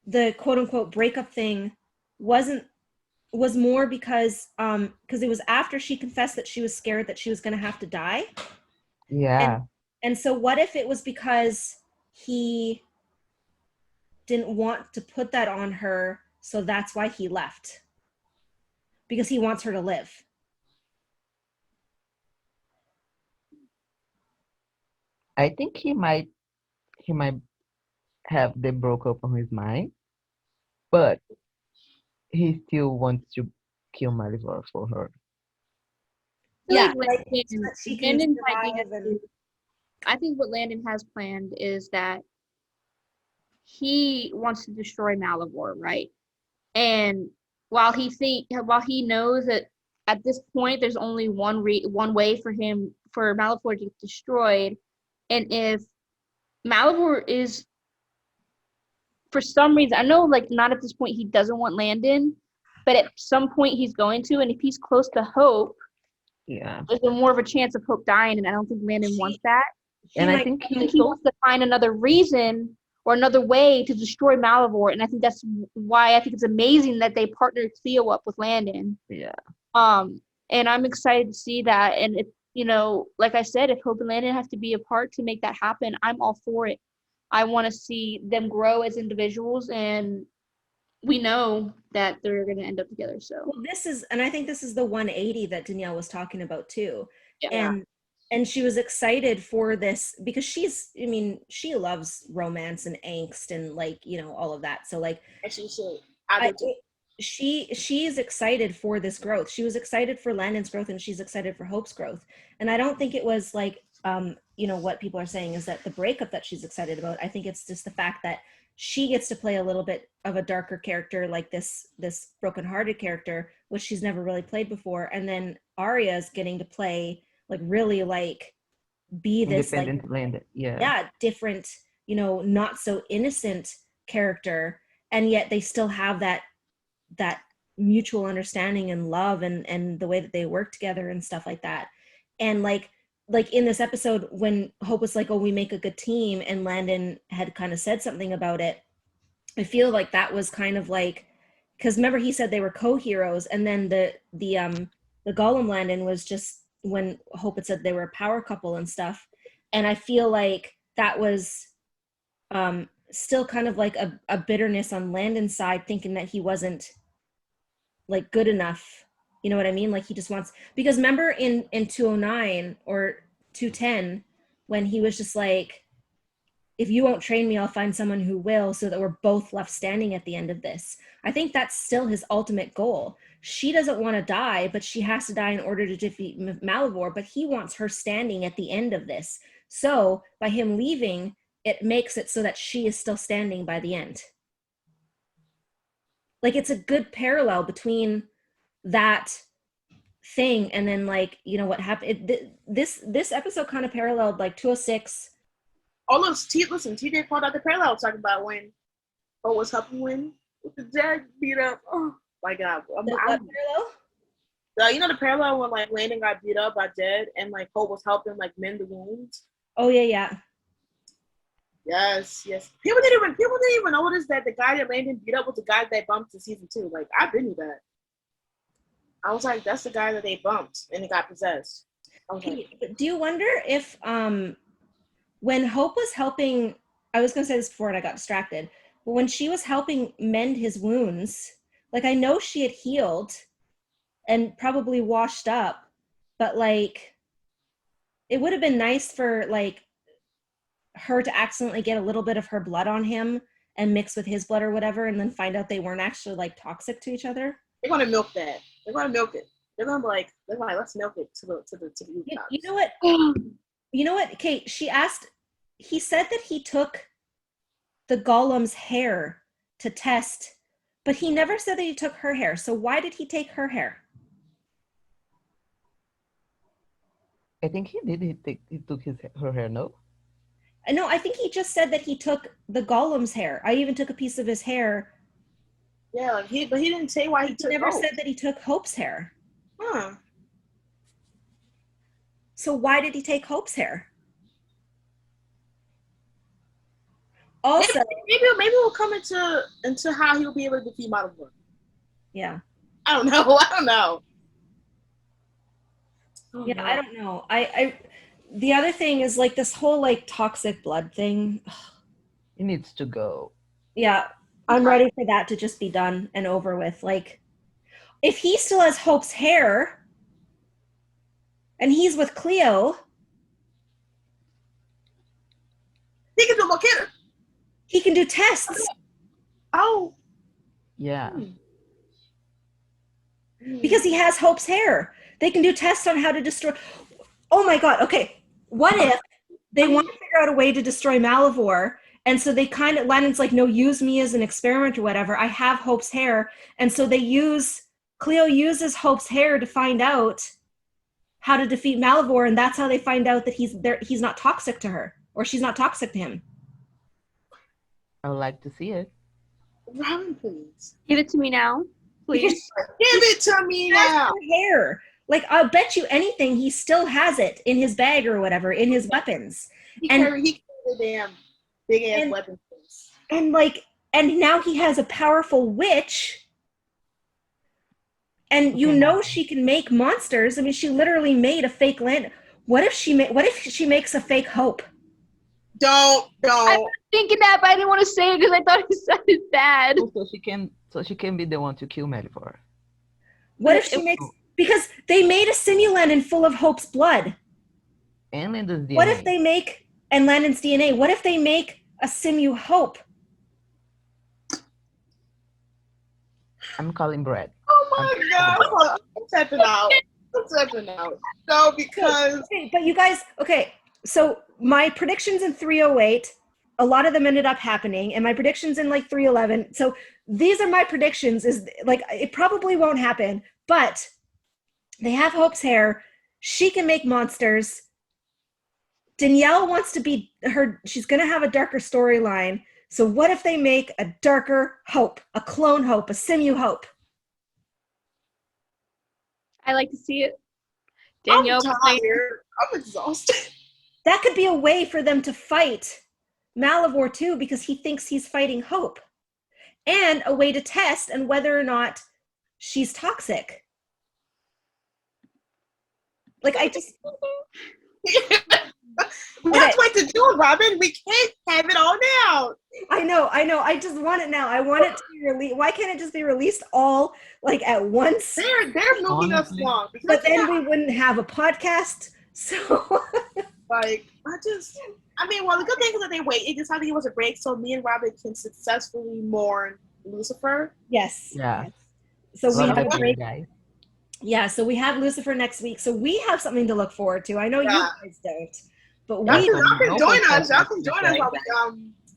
the quote unquote breakup thing was more because it was after she confessed that she was scared that she was going to have to die. Yeah. And so what if it was because he didn't want to put that on her, so that's why he left? Because he wants her to live. I think he might have the breakup on his mind, but he still wants to kill Malivore for her. Yeah, like Landon I think what Landon has planned is that he wants to destroy Malivore, right? And while he knows that at this point there's only one way for Malivore to get destroyed, and if Malivore is, for some reason, I know like not at this point he doesn't want Landon, but at some point he's going to, and if he's close to Hope, yeah, there's more of a chance of Hope dying, and I don't think Landon wants that. And I think he wants to find another reason or another way to destroy Malivore, and I think that's why I think it's amazing that they partnered Cleo up with Landon. Yeah. And I'm excited to see that, and if like I said, if Hope and Landon have to be a part to make that happen, I'm all for it. I want to see them grow as individuals, and we know that they're going to end up together. So I think this is the 180 that Danielle was talking about too. Yeah. And she was excited for this because she loves romance and angst and like, all of that. So like, and she should. She's excited for this growth. She was excited for Landon's growth, and she's excited for Hope's growth. And I don't think it was like, what people are saying is that the breakup that she's excited about. I think it's just the fact that she gets to play a little bit of a darker character, like this brokenhearted character, which she's never really played before. And then Arya's getting to play like really like be this like Landon. different, not so innocent character, and yet they still have that mutual understanding and love and the way that they work together and stuff like that. And like in this episode when Hope was like, oh, we make a good team, and Landon had kind of said something about it, I feel like that was kind of like, because remember he said they were co-heroes, and then the Gollum Landon was just when Hope had said they were a power couple and stuff. And I feel like that was still kind of like a bitterness on Landon's side, thinking that he wasn't like good enough. You know what I mean? Like he just wants, because remember in 209 or 210, when he was just like, if you won't train me, I'll find someone who will, so that we're both left standing at the end of this. I think that's still his ultimate goal. She doesn't want to die, but she has to die in order to defeat Malivore, but he wants her standing at the end of this. So by him leaving, it makes it so that she is still standing by the end. Like it's a good parallel between that thing and then like, what happened. This episode kind of paralleled like 206. Oh, listen, TJ called out the parallel talking about when was helping when with the dad beat up. Oh my God. What parallel? The parallel when like Landon got beat up by Jed and like Hope was helping like mend the wounds. Oh yeah. Yes. People didn't even notice that the guy that Landon beat up was the guy that bumped in season 2. Like I didn't know that. I was like, that's the guy that they bumped and he got possessed. Do you wonder if when Hope was helping, I was gonna say this before and I got distracted, but when she was helping mend his wounds, like I know she had healed and probably washed up, but like it would have been nice for like her to accidentally get a little bit of her blood on him and mix with his blood or whatever, and then find out they weren't actually like toxic to each other. They're gonna milk that. They're gonna milk it. They're gonna be like, let's milk it to the rooftops. You know what? You know what, Kate? He said that he took the golem's hair to test, but he never said that he took her hair. So why did he take her hair? I think he did. He took her hair. No. No, I think he just said that he took the golem's hair. I even took a piece of his hair. Yeah, but he didn't say why he took. He never said that he took Hope's hair. Huh. So why did he take Hope's hair? Also, maybe we'll come into how he'll be able to defeat Malivore. Yeah. I don't know. Yeah, I don't know. I the other thing is like this whole like toxic blood thing. It needs to go. Yeah, I'm ready for that to just be done and over with. Like, if he still has Hope's hair and he's with Cleo, he can do more killer. He can do tests. Oh. Yeah. Because he has Hope's hair. They can do tests on how to destroy. Oh my God. Okay. What if they want to figure out a way to destroy Malivore? And so they kind of, Landon's like, no, use me as an experiment or whatever. I have Hope's hair. And so Cleo uses Hope's hair to find out how to defeat Malivore. And that's how they find out that he's not toxic to her, or she's not toxic to him. I would like to see it. Robyn, please. Give it to me now, please. Give it to me now. Hair. Like, I'll bet you anything he still has it in his bag or whatever, in his weapons. He carried a damn big ass weapon. And now he has a powerful witch. And you know she can make monsters. I mean, she literally made a fake Landon. What if she makes a fake Hope? Don't. I was thinking that, but I didn't want to say it because I thought it sounded bad. So she can be the one to kill Malivore. What if she makes? Because they made a simulandon full of Hope's blood. And Landon's DNA. What if they make and Landon's DNA? What if they make a simu Hope? I'm calling Brett. Oh my God! I'm stepping out. No, because. Okay, but you guys. Okay, so my predictions in 308, a lot of them ended up happening, and my predictions in like 311. So these are my predictions. Is like it probably won't happen, but they have Hope's hair. She can make monsters. Danielle wants to be her. She's going to have a darker storyline. So what if they make a darker Hope, a clone Hope, a simu Hope? I like to see it. Danielle, I'm tired. I'm exhausted. That could be a way for them to fight Malivore too, because he thinks he's fighting Hope, and a way to test and whether or not she's toxic. Like I just. We have to wait to do it, Robyn. We can't have it all now. I know. I just want it now. I want it to be released. Why can't it just be released all like at once? They're milking us long. But then we wouldn't have a podcast. So like well, the good thing is that they wait. It decided to give us a break so me and Robyn can successfully mourn Lucifer. Yes. Yeah. Yes. So we have a break. Guys. Yeah, so we have Lucifer next week. So we have something to look forward to. I know you guys don't. But y'all can join us. Y'all can join us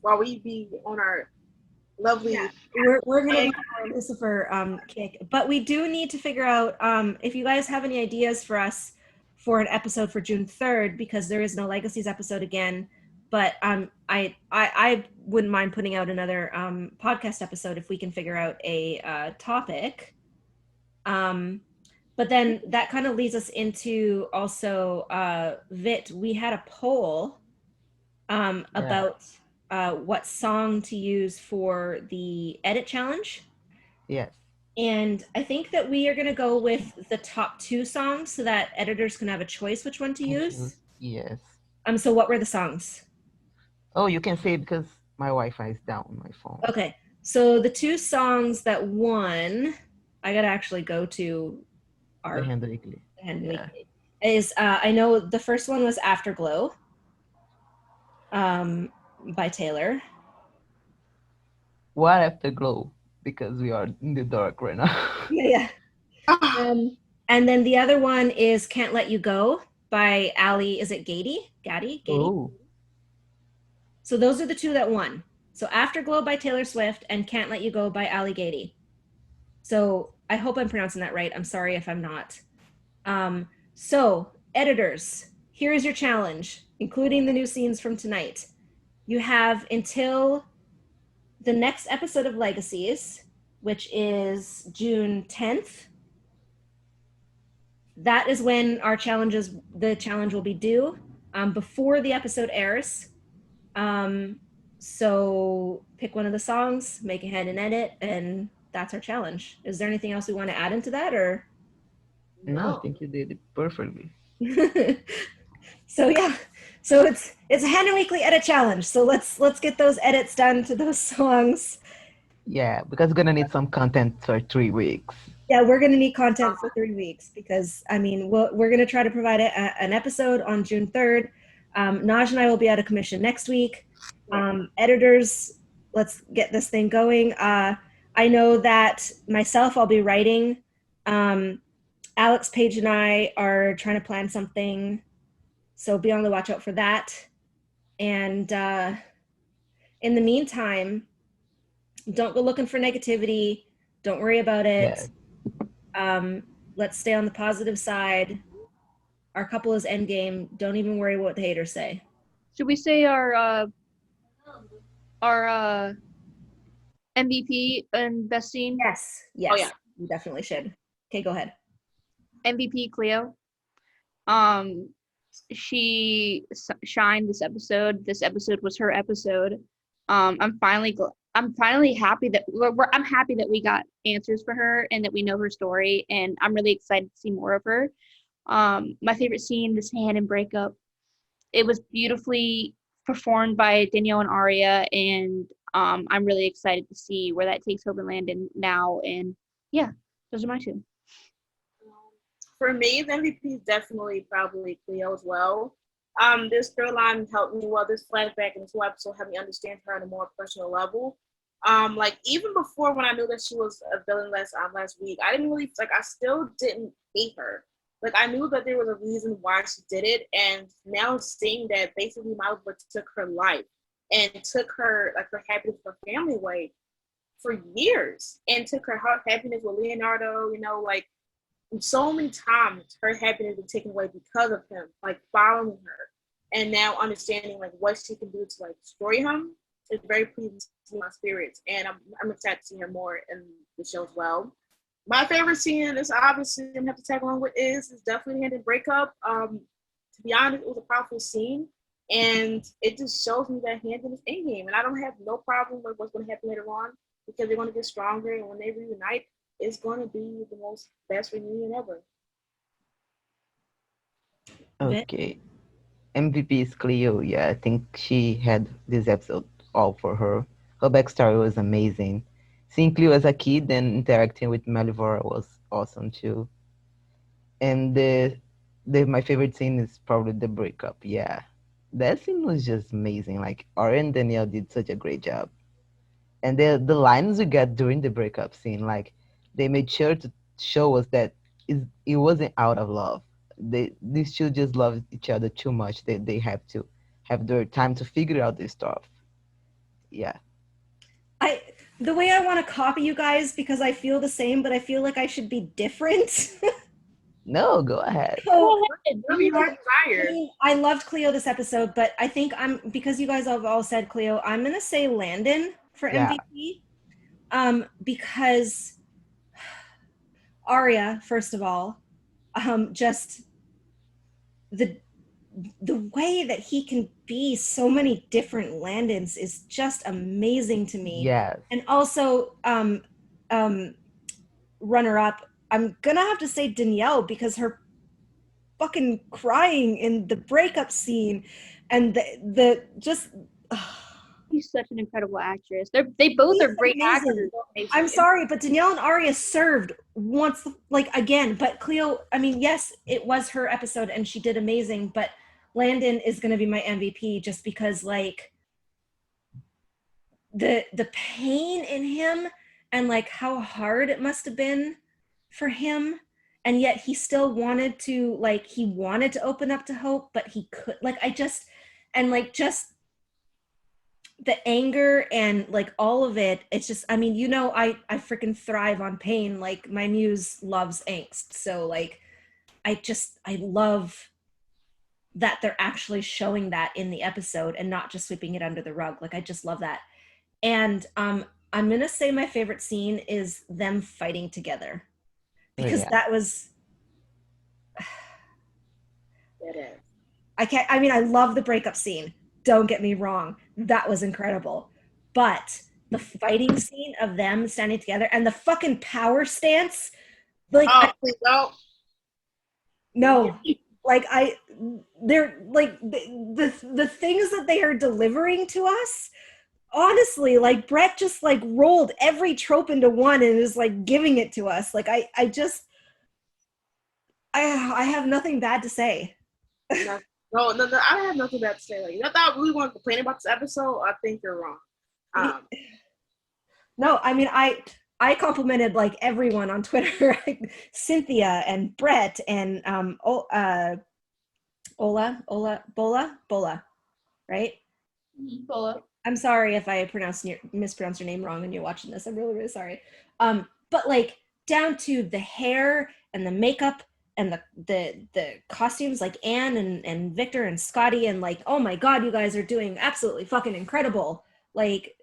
while we be on our lovely. Yeah. We're gonna be on our Lucifer kick. But we do need to figure out if you guys have any ideas for us for an episode for June 3rd, because there is no Legacies episode again. But I wouldn't mind putting out another podcast episode if we can figure out a topic. But then that kind of leads us into also, Vit, we had a poll about what song to use for the edit challenge. Yes. And I think that we are going to go with the top 2 songs so that editors can have a choice which one to use. Yes. So what were the songs? Oh, you can say it because my Wi-Fi is down on my phone. Okay. So the 2 songs that won, I got to actually go to our Handon. is I know the first one was Afterglow by Taylor. What Afterglow? Because we are in the dark right now. Yeah. And then the other one is Can't Let You Go by Ali. Is it Gatti? Oh, So those are the two that won. So Afterglow by Taylor Swift and Can't Let You Go by Ali Gatti. So I hope I'm pronouncing that right. I'm sorry if I'm not. So editors, here is your challenge, including the new scenes from tonight. You have until the next episode of Legacies, which is June 10th. That is when the challenge will be due, before the episode airs. So pick one of the songs, make ahead and edit, and that's our challenge. Is there anything else we want to add into that, or? no, I No. think you did it perfectly. So yeah, so it's a Handon Weekly edit challenge. So let's get those edits done to those songs. Yeah, because we're gonna need some content for 3 weeks. Yeah, we're gonna need content for 3 weeks because I mean we're gonna try to provide an episode on June 3rd. Naj and I will be out of commission next week. Editors, let's get this thing going. I know that myself, I'll be writing. Alex, Paige, and I are trying to plan something, so be on the watch out for that. And in the meantime, don't go looking for negativity. Don't worry about it. Yeah. Let's stay on the positive side. Our couple is Endgame. Don't even worry what the haters say. Should we say our MVP and best scene? Yes. Oh, yeah. You definitely should. Okay, go ahead. MVP Cleo. She shined this episode. This episode was her episode. I'm finally happy that I'm happy that we got answers for her and that we know her story, and I'm really excited to see more of her. My favorite scene, this Handon breakup. It was beautifully performed by Danielle and Aria, and I'm really excited to see where that takes Hope and Landon now. And yeah, those are my two. For me, the MVP is definitely probably Cleo as well. This storyline helped me, this flashback and this whole episode helped me understand her on a more personal level. Like even before when I knew that she was a villain last week, I didn't really I still didn't hate her. Like I knew that there was a reason why she did it, and now seeing that basically Malivore took her life and took her her happiness, her family away for years, and took her happiness with Leonardo. So many times her happiness was taken away because of him, following her, and now understanding what she can do to destroy him is very pleasing to my spirits, and I'm excited to see her more in the show as well. My favorite scene is obviously I'm gonna have to tag along with is definitely the Handon breakup. To be honest, it was a powerful scene, and it just shows me that Handon is Endgame, and I don't have no problem with what's going to happen later on because they're going to get stronger, and when they reunite, it's going to be the most best reunion ever. Okay. MVP is Cleo. Yeah, I think she had this episode all for her. Her backstory was amazing. Seeing Cleo as a kid and interacting with Malivore was awesome too. And my favorite scene is probably the breakup. Yeah, that scene was just amazing. Like Ari and Danielle did such a great job. And the lines we got during the breakup scene, they made sure to show us that it wasn't out of love. These two just love each other too much. They have to have their time to figure out this stuff. Yeah. The way I want to copy you guys because I feel the same, but I feel like I should be different. No, go ahead. I loved Cleo this episode, but I think because you guys have all said Cleo, I'm gonna say Landon for MVP. Because Aria, first of all, just the way that he can be so many different Landons is just amazing to me. Yes. And also, runner up, I'm gonna have to say Danielle because her fucking crying in the breakup scene and the just. She's such an incredible actress. They both are great actors. I'm sorry, but Danielle and Aria served once, again. But Cleo, I mean, yes, it was her episode and she did amazing. But Landon is going to be my MVP just because, the pain in him and like how hard it must have been for him, and yet he still wanted to, like, he wanted to open up to Hope, but he could, like, just the anger and like all of it, it's just, I mean, you know, I freaking thrive on pain. Like my muse loves angst, so like I love that they're actually showing that in the episode and not just sweeping it under the rug. Like I just love that. And I'm gonna say my favorite scene is them fighting together, because that was It is. I love the breakup scene, don't get me wrong, that was incredible, but the fighting scene of them standing together and the fucking power stance, like, please don't. No, like they're like the things that they are delivering to us, honestly, like Brett just like rolled every trope into one and is like giving it to us. Like I have nothing bad to say. No, I have nothing bad to say. Like, not that I really want to complain about this episode. I think you're wrong. No, I mean, I complimented like everyone on Twitter, like Cynthia and Brett and Bola, right? Bola. I'm sorry if I mispronounced your name wrong and you're watching this. I'm really, really sorry. But like down to the hair and the makeup and the costumes, like Anne and Victor and Scotty, and like, oh my God, you guys are doing absolutely fucking incredible. Like,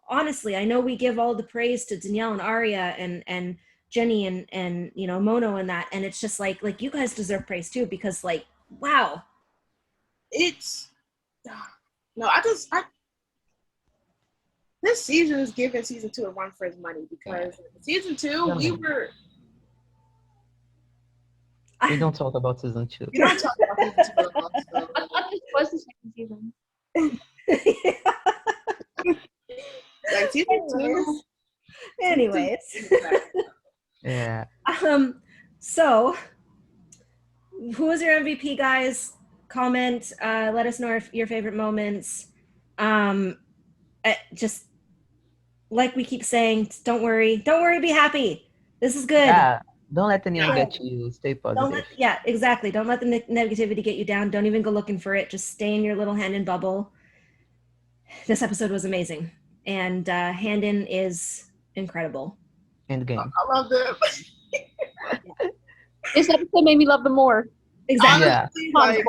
honestly, I know we give all the praise to Danielle and Aria and Jenny and you know, Mono and that, and it's just like you guys deserve praise too, because like, wow. It's this season is giving season 2 a run for its money, because season 2 we don't talk about season 2. We don't talk about season 2 at all. So. I thought this was the second season. Like season 2. Anyways. Yeah. So who was your MVP, guys? Comment, let us know your favorite moments. Just like we keep saying, don't worry, be happy. This is good. Yeah. Don't let anyone get to you. Stay positive. Yeah, exactly. Don't let the negativity get you down. Don't even go looking for it. Just stay in your little Handon bubble. This episode was amazing. And Handon is incredible. Endgame. I love them. This episode made me love them more. Exactly. Honestly,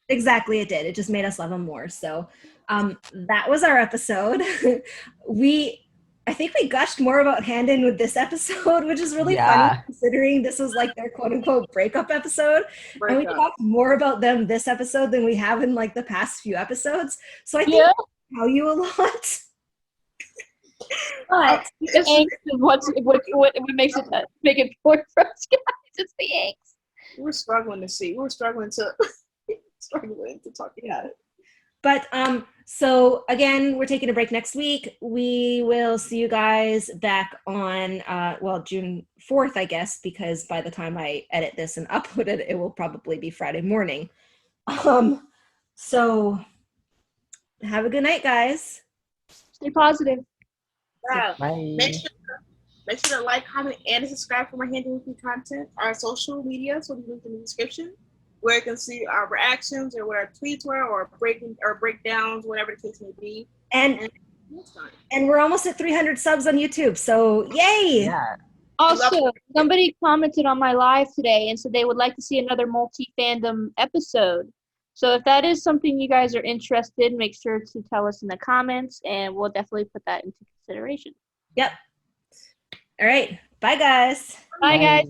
Exactly, it did. It just made us love them more. So that was our episode. I think we gushed more about Handon with this episode, which is really funny considering this was like their quote unquote breakup episode. And we talked more about them this episode than we have in like the past few episodes. So I think we tell you a lot. But it's what makes it make it for us guys. It's the angst. We're struggling to see. We're struggling to talk about it. But so again, we're taking a break next week. We will see you guys back on June 4th, I guess, because by the time I edit this and upload it, it will probably be Friday morning. So have a good night, guys. Stay positive. Yeah. Bye. Make sure to like, comment, and subscribe for my Handon Weekly content. Our social media will be linked in the description, where you can see our reactions or what our tweets were, or breakdowns, whatever the case may be. And we're almost at 300 subs on YouTube, so yay! Yeah. Also, somebody commented on my live today and said they would like to see another multi-fandom episode. So if that is something you guys are interested, make sure to tell us in the comments, and we'll definitely put that into consideration. Yep. All right. Bye, guys. Bye, guys.